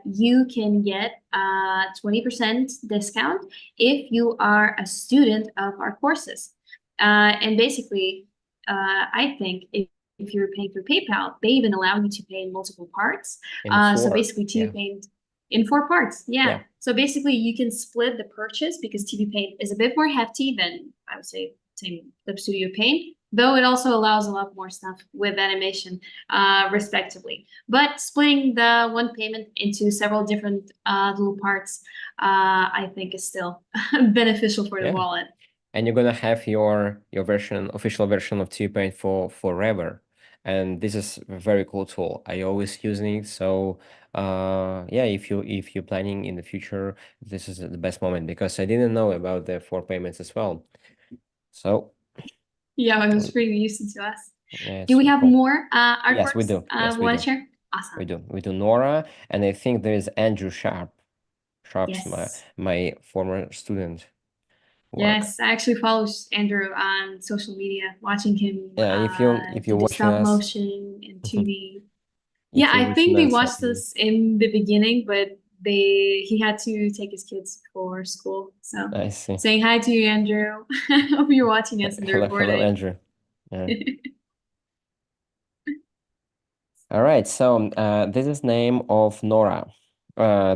you can get a 20% discount if you are a student of our courses. And basically, I think if if you're paying through PayPal, they even allow you to pay in multiple parts. In So four, basically, TV yeah. Paint in 4 parts. Yeah. Yeah. So basically, you can split the purchase because TV Paint is a bit more hefty than, I would say, same Clip Studio Paint, though it also allows a lot more stuff with animation, respectively. But splitting the one payment into several different little parts, I think is still beneficial for the Yeah. wallet. And you're gonna have your official version of T-Paint for forever. And this is a very cool tool. I always using it. So yeah, if you're planning in the future, this is the best moment because I didn't know about the 4 payments as well. So Yeah, it was pretty useful to us. yeah, Do we super have cool. more artworks? Yes, we do. Yes, we Want do. to share? Awesome. We do Nora, and I think there is Andrew Sharp's Yes. my former student work. Yes, I actually follow Andrew on social media, watching him Yeah, if do you're the watching stop us, motion and 2D. if Yeah, you're I think watching they us, watched us in the beginning, but he had to take his kids for school. So I see. saying hi to you, Andrew. Hope you're watching us in the Hello, recording. Andrew. Yeah. All right, so this is name of Nora.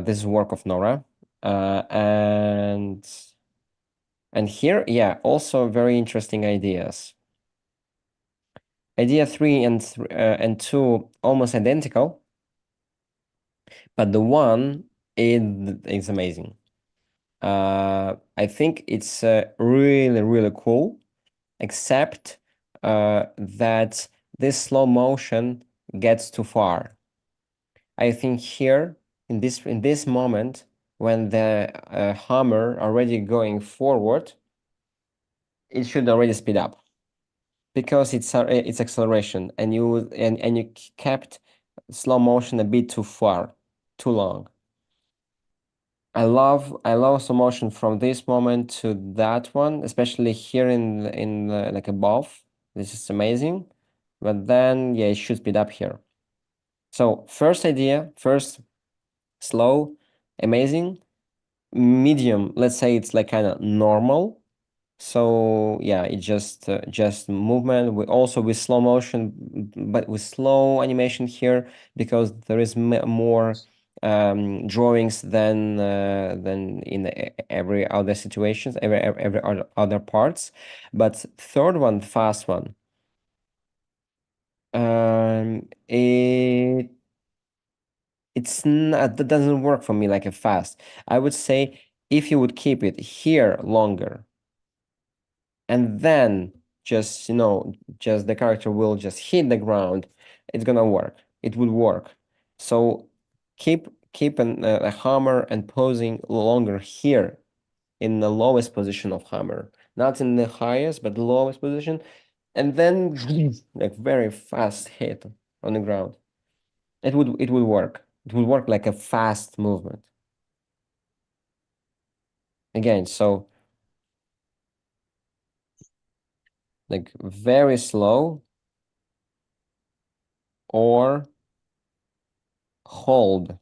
This is work of Nora, and here, yeah, also very interesting ideas. Idea 3 and 2 almost identical, but the one is amazing. I think it's really, really cool, except that this slow motion gets too far. I think here, in this moment, when the hammer already going forward, it should already speed up because it's acceleration, and you kept slow motion a bit too far, too long. I love slow motion from this moment to that one, especially here in like above. This is amazing, but then yeah, it should speed up here. So first idea, first slow, amazing. Medium, let's say it's like kind of normal. So yeah, it just movement. We also with slow motion, but with slow animation here because there is more drawings than in every other situations, every other parts. But third one, fast one. It's not, that doesn't work for me like a fast. I would say if you would keep it here longer, and then just just the character will just hit the ground, it's gonna work. It would work. So keep a hammer and posing longer here in the lowest position of hammer, not in the highest, but the lowest position, and then like very fast hit on the ground. It would work. It would work like a fast movement. Again, so like very slow or hold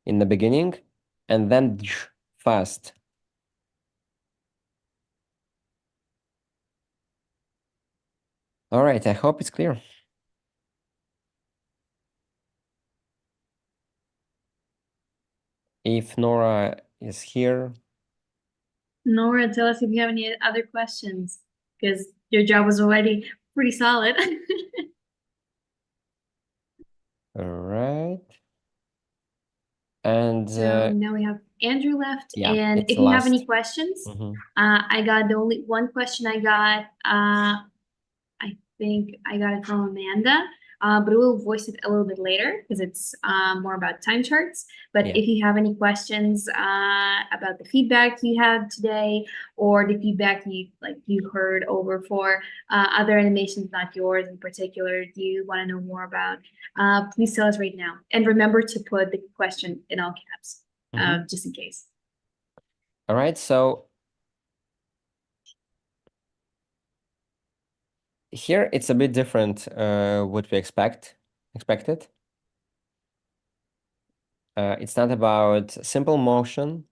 in the beginning and then fast. All right, I hope it's clear. If Nora is here. Nora, tell us if you have any other questions, because your job was already pretty solid. All right. And so now we have Andrew left. yeah, and it's if you have any last. questions, Mhm. I got the only one question I got. I think I got it from Amanda, but we'll voice it a little bit later because it's more about time charts. But Yeah. if you have any questions about the feedback you had today, or the feedback you heard over for other animations, not yours in particular, do you want to know more about? Please tell us right now, and remember to put the question in all caps, just in case. All right, so here it's a bit different what we expected. It's not about simple motion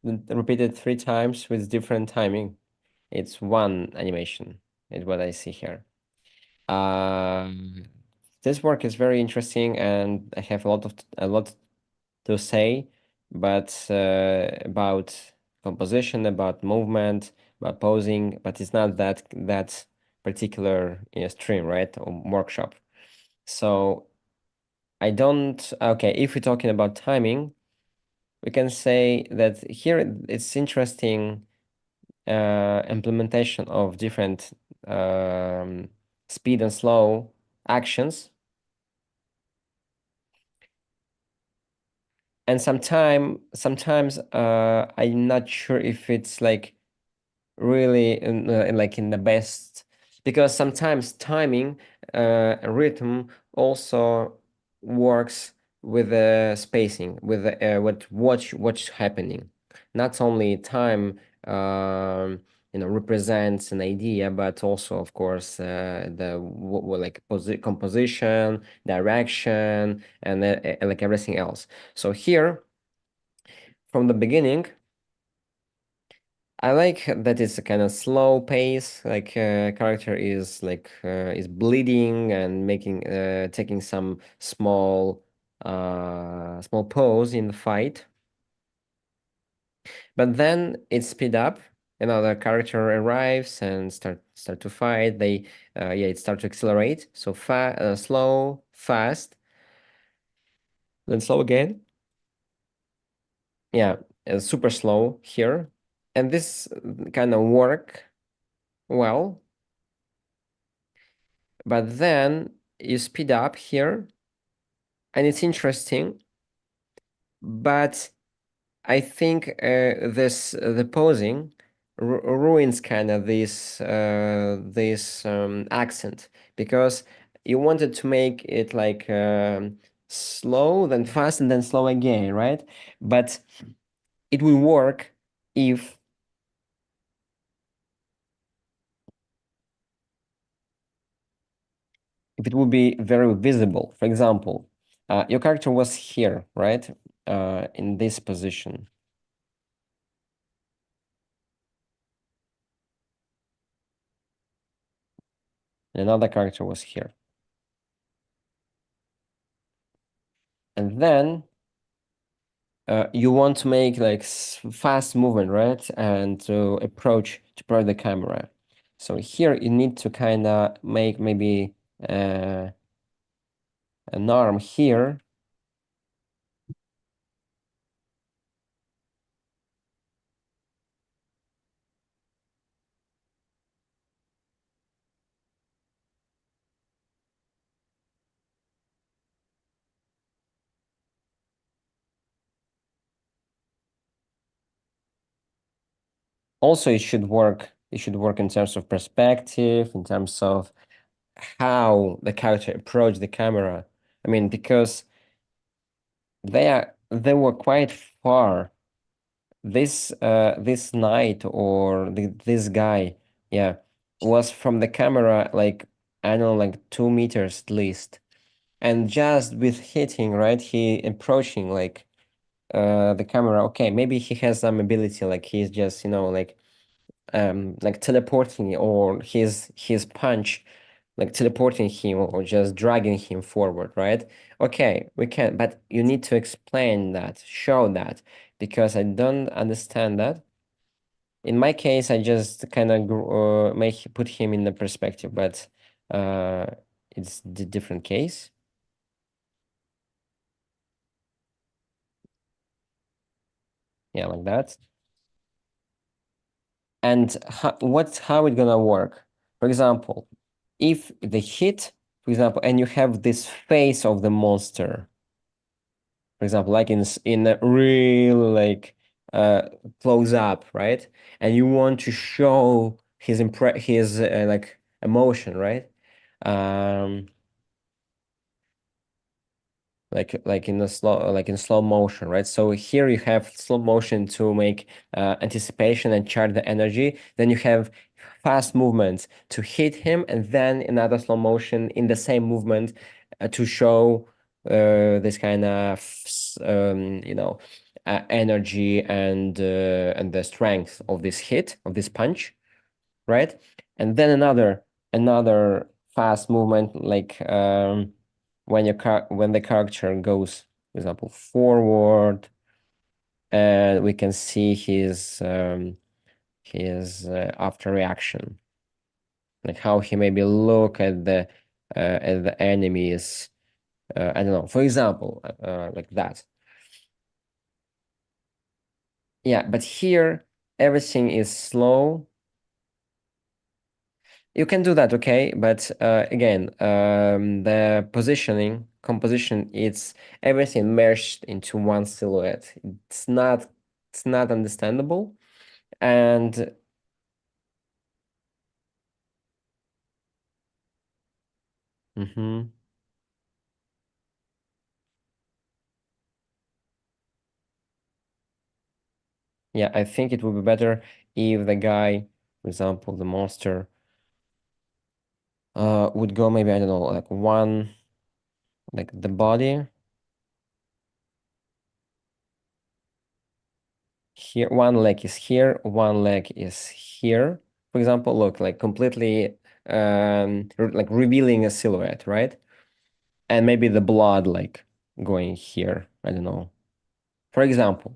repeated 3 times with different timing. It's one animation, is what I see here. This work is very interesting, and I have a lot to say, but about composition, about movement, about posing, but it's not that particular stream, right, or workshop. So I don't. Okay, if we're talking about timing, we can say that here it's interesting implementation of different speed and slow actions. And sometimes I'm not sure if it's like really in the best, because sometimes timing rhythm also works with the spacing, with the, what's happening. Not only time represents an idea, but also of course the like composition, direction, and like everything else. So here from the beginning, I like that it's a kind of slow pace, like character is like is bleeding and making taking some small pose in the fight. But then it speed up. Another character arrives and start to fight. They it start to accelerate. So slow, fast, then slow again. Yeah, super slow here, and this kind of work well. But then you speed up here, and it's interesting. But I think the posing ruins kind of this accent, because you wanted to make it like slow, then fast, and then slow again, right? But it will work if it would be very visible. For example, your character was here, right? In this position. Another character was here. And then you want to make like fast movement, right? And to approach the camera. So here you need to kind of make maybe an arm here. Also, it should work. It should work in terms of perspective, in terms of how the character approach the camera. I mean, because they were quite far. This knight or this guy, yeah, was from the camera like, I don't know, like 2 meters at least. And just with hitting, right, he approaching like the camera. Okay, maybe he has some ability, like he's just, like teleporting, or his punch like teleporting him or just dragging him forward, right? Okay, we can, but you need to explain that, show that, because I don't understand that. In my case, I just kind of put him in the perspective, but uh, it's the different case. Yeah, like that. And how it gonna work? For example, if the hit, for example, and you have this face of the monster, for example, like in a real like close up, right? And you want to show his like emotion, right? Um, like in slow motion, right? So here you have slow motion to make anticipation and chart the energy. Then you have fast movements to hit him, and then another slow motion in the same movement to show this kind of energy and the strength of this hit, of this punch, right? And then another fast movement, like when the character goes, for example, forward, and we can see his after reaction, like how he maybe look at the enemies. I don't know, for example, like that. Yeah, but here everything is slow. You can do that, okay, but again, the composition, it's everything merged into one silhouette. It's not understandable, and yeah, I think it would be better if the guy, for example, the monster, would go maybe, I don't know, like one, like the body here, one leg is here, one leg is here. For example, look, like completely like revealing a silhouette, right? And maybe the blood like going here, I don't know. For example.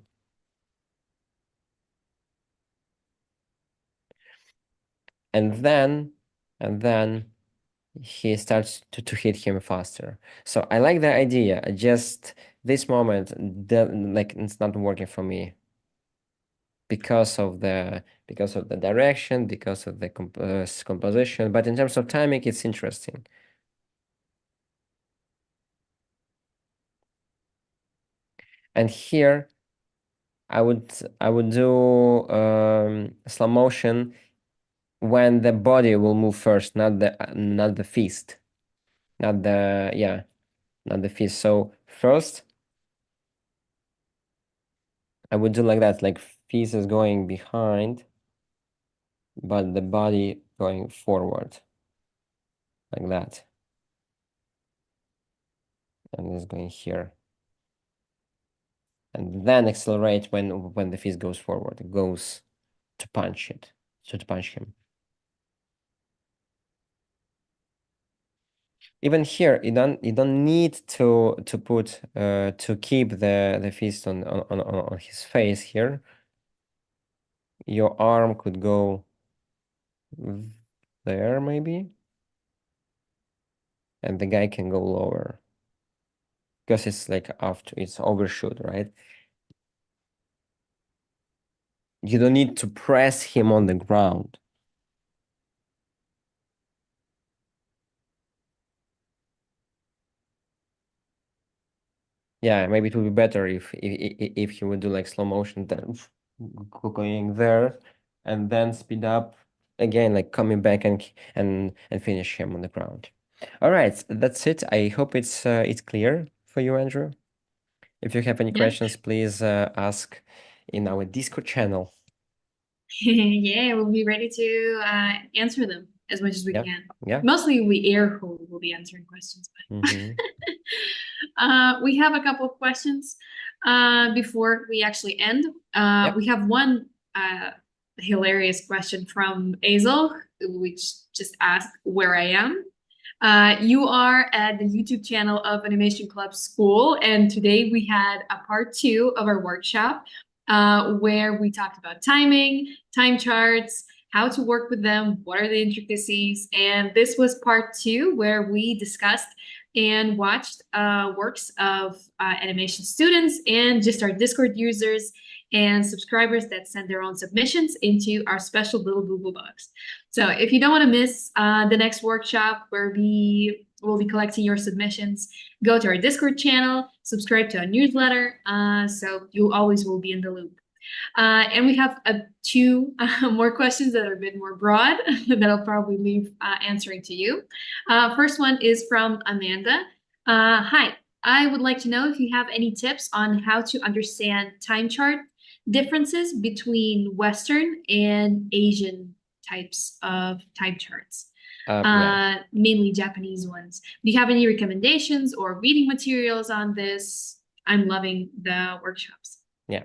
And then he starts to hit him faster. So I like the idea. Just this moment, like it's not working for me because of the direction, because of the composition. But in terms of timing, it's interesting. And here, I would do slow motion when the body will move first, not the fist, not the fist. So first, I would do like that, like fist is going behind, but the body going forward, like that, and it's going here. And then accelerate when the fist goes forward. It goes to punch it, to punch him. Even here, you don't need to put to keep the fist on his face here. Your arm could go there maybe, and the guy can go lower because it's like after it's overshoot, right? You don't need to press him on the ground. Yeah, maybe it would be better if he would do like slow motion, then going there, and then speed up again, like coming back and finish him on the ground. All right, that's it. I hope it's clear for you, Andrew. If you have any questions, please ask in our Discord channel. Yeah, we'll be ready to answer them as much as we can. Yeah. Mostly we air who will be answering questions, but we have a couple of questions before we actually end. We have one hilarious question from Azel, which just asked where I am. You are at the YouTube channel of Animation Club School, and today we had a part 2 of our workshop where we talked about timing, time charts, how to work with them, what are the intricacies, and this was part 2 where we discussed and watched works of animation students and just our Discord users and subscribers that send their own submissions into our special little Google Docs. So if you don't want to miss the next workshop where we will be collecting your submissions, go to our Discord channel, subscribe to our newsletter, so you always will be in the loop. And we have 2 more questions that are a bit more broad that I'll probably leave answering to you. First one is from Amanda. Hi, I would like to know if you have any tips on how to understand time chart differences between Western and Asian types of time charts, mainly Japanese ones. Do you have any recommendations or reading materials on this? I'm loving the workshops. Yeah.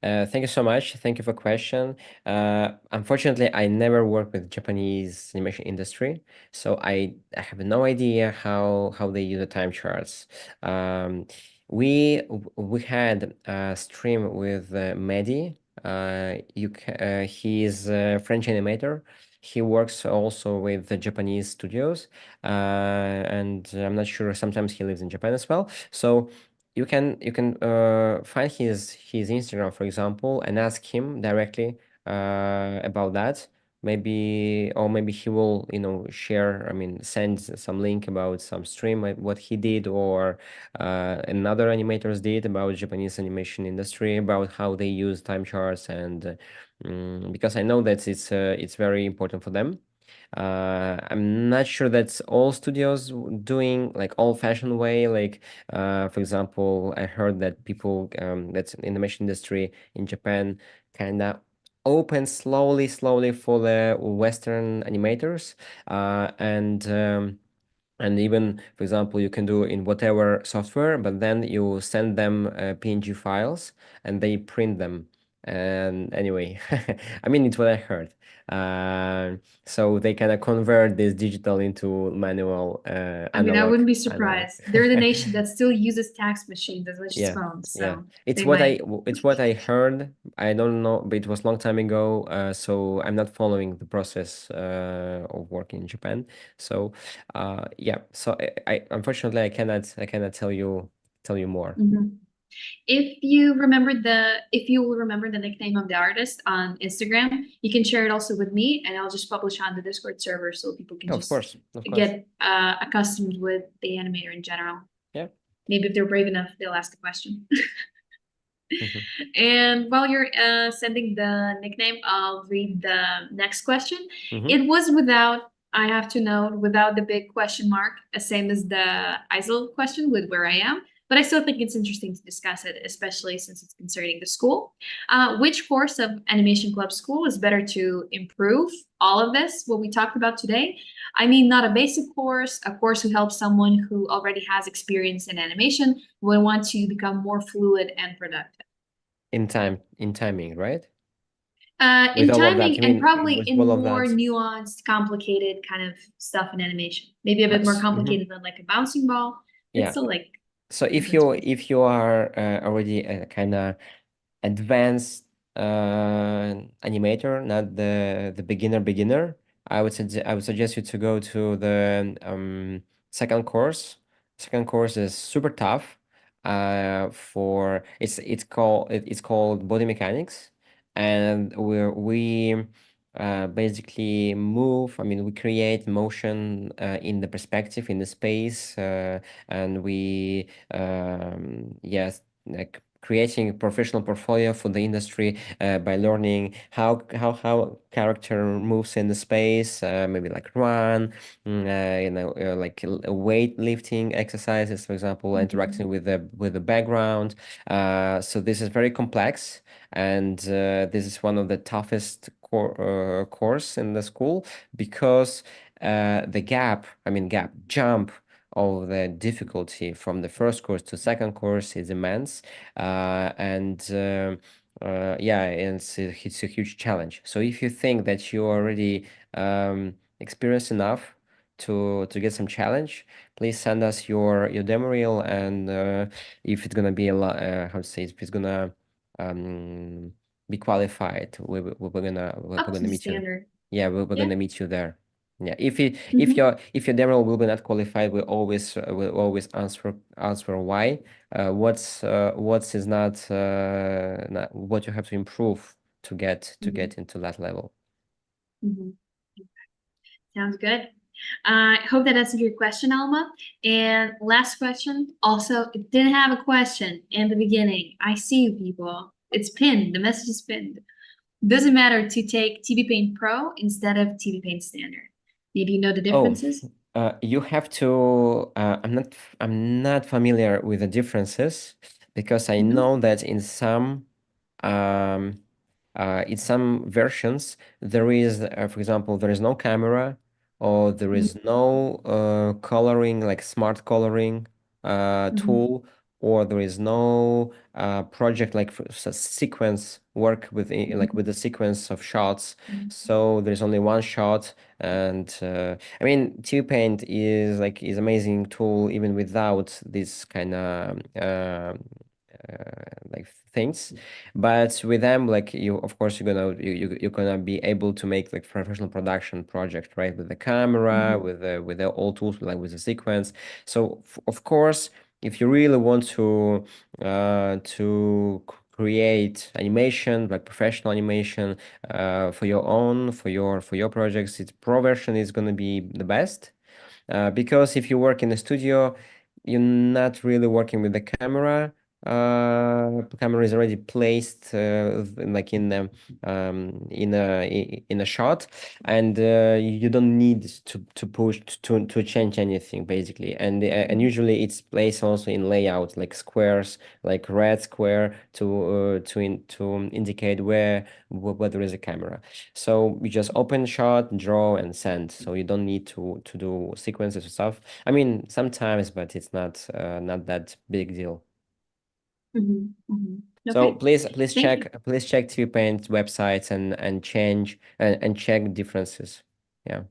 Thank you so much. Thank you for question. Unfortunately, I never worked with Japanese animation industry, so I have no idea how they use the time charts. Um, we had a stream with Mehdi. He is a French animator. He works also with the Japanese studios, and I'm not sure. Sometimes he lives in Japan as well. So you can find his Instagram, for example, and ask him directly about that. Maybe he will, share, I mean, send some link about some stream, what he did, or another animators did about Japanese animation industry, about how they use time charts, and because I know that it's very important for them. I'm not sure that's all studios doing like old-fashioned way. Like, for example, I heard that people that's in the animation industry in Japan kind of open slowly for the Western animators, and even, for example, you can do in whatever software, but then you send them PNG files and they print them. And anyway, I mean, it's what I heard. So they kind of convert this digital into manual, I mean, I analog. wouldn't be Analog. surprised. They're the nation that still uses tax machines as much as Yeah, phones, yeah. so It's they what might. I heard. I don't know, but it was long time ago. So I'm not following the process of working in Japan. So, yeah. So I unfortunately I cannot tell you more. Mhm. If you will remember the nickname of the artist on Instagram, you can share it also with me, and I'll just publish on the Discord server so people can Oh, of just course, of course. get accustomed with the animator in general. Yeah. Maybe if they're brave enough, they'll ask a question. Mhm. And while you're sending the nickname, I'll read the next question. Mhm. It was without, I have to note, without the big question mark, same as the ISIL question with where I am. But I still think it's interesting to discuss it, especially since it's concerning the school. Which course of Animation Club School is better to improve all of this, what we talked about today? I mean, not a basic course, a course who helps someone who already has experience in animation, will want to become more fluid and productive. In timing, right? In With all of that, timing you and mean probably with in all of more that? nuanced, complicated kind of stuff in animation. Maybe a bit more complicated than like a bouncing ball. It's Yeah. still like So if different you are already kind of advanced animator, not the beginner, I would suggest you to go to the second course. Second course is super tough. For it's called body mechanics, and we basically move. I mean, we create motion in the perspective, in the space, and we yes, like creating a professional portfolio for the industry by learning how character moves in the space, maybe like run, like weight lifting exercises, for example, interacting with the background. So this is very complex, and this is one of the toughest course in the school, because the jump of the difficulty from the first course to second course is immense, and yeah, it's a huge challenge. So if you think that you're already experienced enough to get some challenge, please send us your demo reel, and if it's gonna be a lot, how to say, if it's gonna be qualified, we're up to gonna the meet you. standard. Yeah, we're Yeah. gonna meet you there. Yeah, if Mhm. your demo will be not qualified, we always answer why. What is not what you have to improve to get into that level. Mhm. Sounds good. I hope that answered your question, Alma. And last question. Also, it didn't have a question in the beginning. I see you people. It's pinned. The message is pinned. Does it matter to take TV Paint Pro instead of TV Paint Standard? Maybe you know the Oh, differences? you have to. I'm not familiar with the differences, because I Mhm. know that um, in some versions there is, for example, there is no camera, or there is no coloring, like smart coloring Mhm. tool, or there is no project like sequence work with like with the sequence of shots. So there's only one shot, and I mean, T-Paint is amazing tool even without this kind of like things, but with them, like you, of course, you're gonna be able to make like professional production project, right, with the camera, with the all tools, like with the sequence. So of course, if you really want to create animation, like professional animation, for your own, for your projects, its pro version is gonna be the best. Because if you work in a studio, you're not really working with the camera. The camera is already placed like in a shot, and you don't need to push to change anything basically. And usually it's placed also in layout, like squares, like red square to indicate where there is a camera. So you just open shot, draw, and send. So you don't need to do sequences and stuff. I mean, sometimes, but it's not that big deal. So Okay. please Thank check T-Paint websites and change and check differences. Yeah.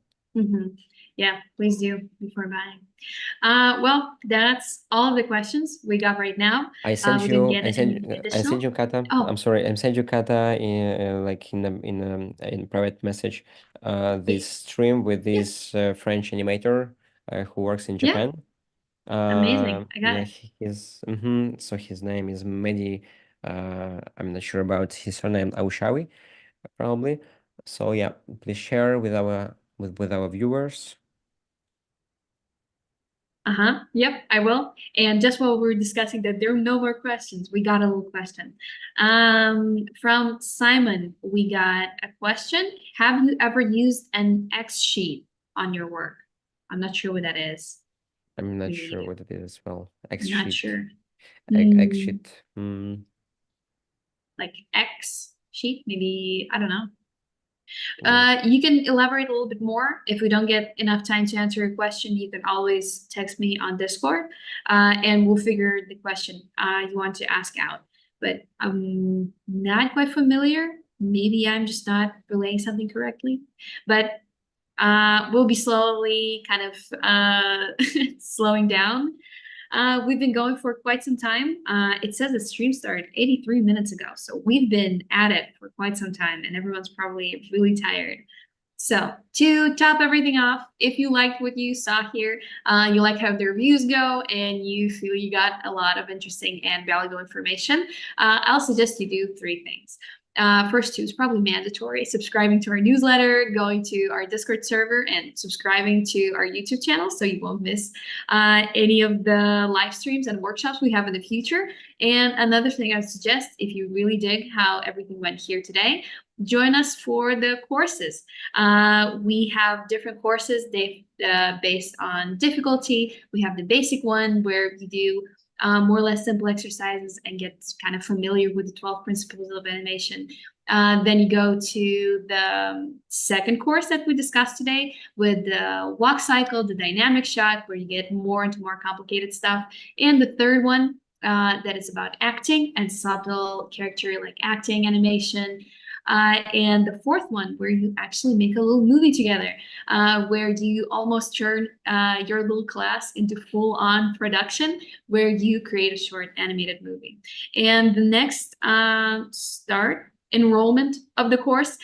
Yeah, please do before buying. Well, that's all of the questions we got right now. I sent We didn't you. get I any sent. I additional. sent you Kata. Oh. I'm sorry. I sent you Kata in like in private message. This stream with this French animator who works in Yeah. Japan. Amazing. I got Yeah, it. so his name is Mehdi. I'm not sure about his surname, Aushawi, probably. So yeah, please share with our viewers. Yep, I will. And just while we were discussing that, there are no more questions. We got a little question. From Simon, we got a question. Have you ever used an X sheet on your work? I'm not sure what that is. I'm not sure what it is as well. X Not sheet. sure. X sheet. Like X sheet, maybe, I don't know. You can elaborate a little bit more. If we don't get enough time to answer your question, you can always text me on Discord, and we'll figure the question you want to ask out. But I'm not quite familiar. Maybe I'm just not relaying something correctly. But we'll be slowly kind of slowing down. We've been going for quite some time. It says the stream started 83 minutes ago, so we've been at it for quite some time, and everyone's probably really tired. So to top everything off, if you liked what you saw here, you like how the reviews go, and you feel you got a lot of interesting and valuable information, I'll suggest you do 3 things. First 2 is probably mandatory: subscribing to our newsletter, going to our Discord server, and subscribing to our YouTube channel so you won't miss any of the live streams and workshops we have in the future. And another thing I suggest, if you really dig how everything went here today, join us for the courses. We have different courses based on difficulty. We have the basic one where you do more or less simple exercises and get kind of familiar with the 12 principles of animation. Then you go to the second course that we discussed today with the walk cycle, the dynamic shot, where you get more into more complicated stuff. And the third one that is about acting and subtle character like acting animation. And the fourth one where you actually make a little movie together, where you almost turn your little class into full-on production, where you create a short animated movie. And the next enrollment of the course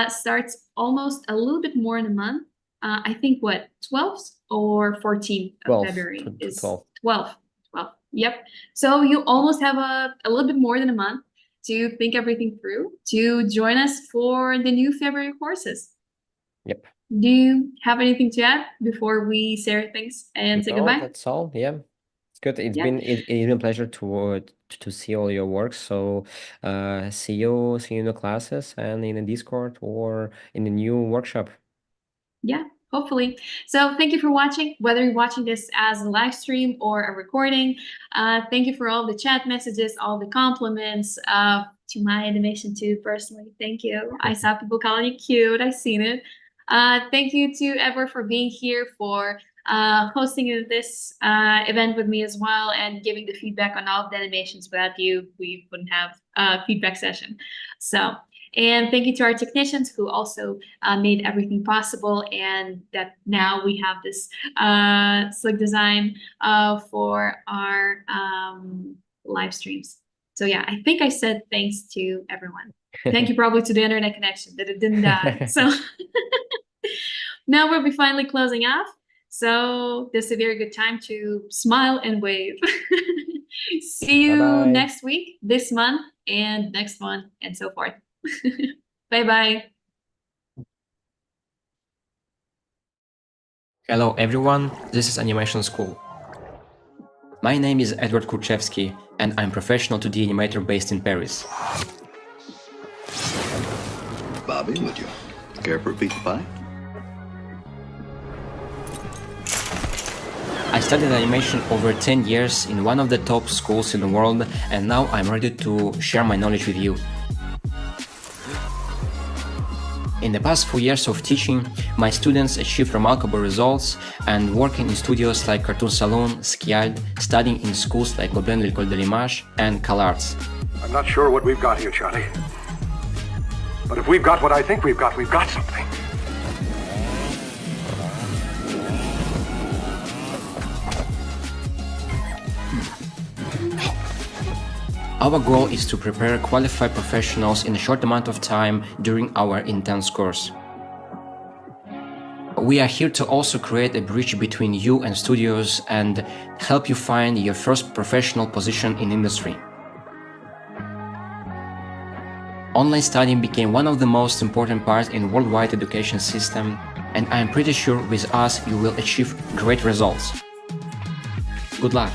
starts almost a little bit more in a month. I think 12th or 14th of February is 12. Yep. So you almost have a little bit more than a month to think everything through, to join us for the new February courses. Yep. Do you have anything to add before we say things and say goodbye? That's all. Yeah, it's good. It's been a pleasure to see all your work. So see you in the classes and in the Discord or in the new workshop. Yeah, hopefully. So thank you for watching, whether you're watching this as a live stream or a recording. Thank you for all the chat messages, all the compliments to my animation too, personally. Thank you. I saw people calling you cute. I seen it. Thank you to Edward for being here, for hosting this event with me as well and giving the feedback on all of the animations. Without you, we wouldn't have a feedback session. So, and thank you to our technicians who also made everything possible, and that now we have this slick design for our live streams. So yeah, I think I said thanks to everyone. Thank you probably to the internet connection that it didn't die. So now we'll be finally closing off. So this is a very good time to smile and wave. See you Bye-bye. next week, this month, and next one, and so forth. Bye-bye. Hello everyone, this is Animation School. My name is Edward Kurchevsky, and I'm professional 2D animator based in Paris. Bobby, would you care for a piece of pie? I studied animation over 10 years in one of the top schools in the world, and now I'm ready to share my knowledge with you. In the past 4 years of teaching, my students achieved remarkable results and working in studios like Cartoon Saloon, Skiald, studying in schools like L'École de l'Image and CalArts. I'm not sure what we've got here, Charlie. But if we've got what I think we've got something. Our goal is to prepare qualified professionals in a short amount of time during our intense course. We are here to also create a bridge between you and studios and help you find your first professional position in industry. Online studying became one of the most important parts in worldwide education system, and I am pretty sure with us you will achieve great results. Good luck!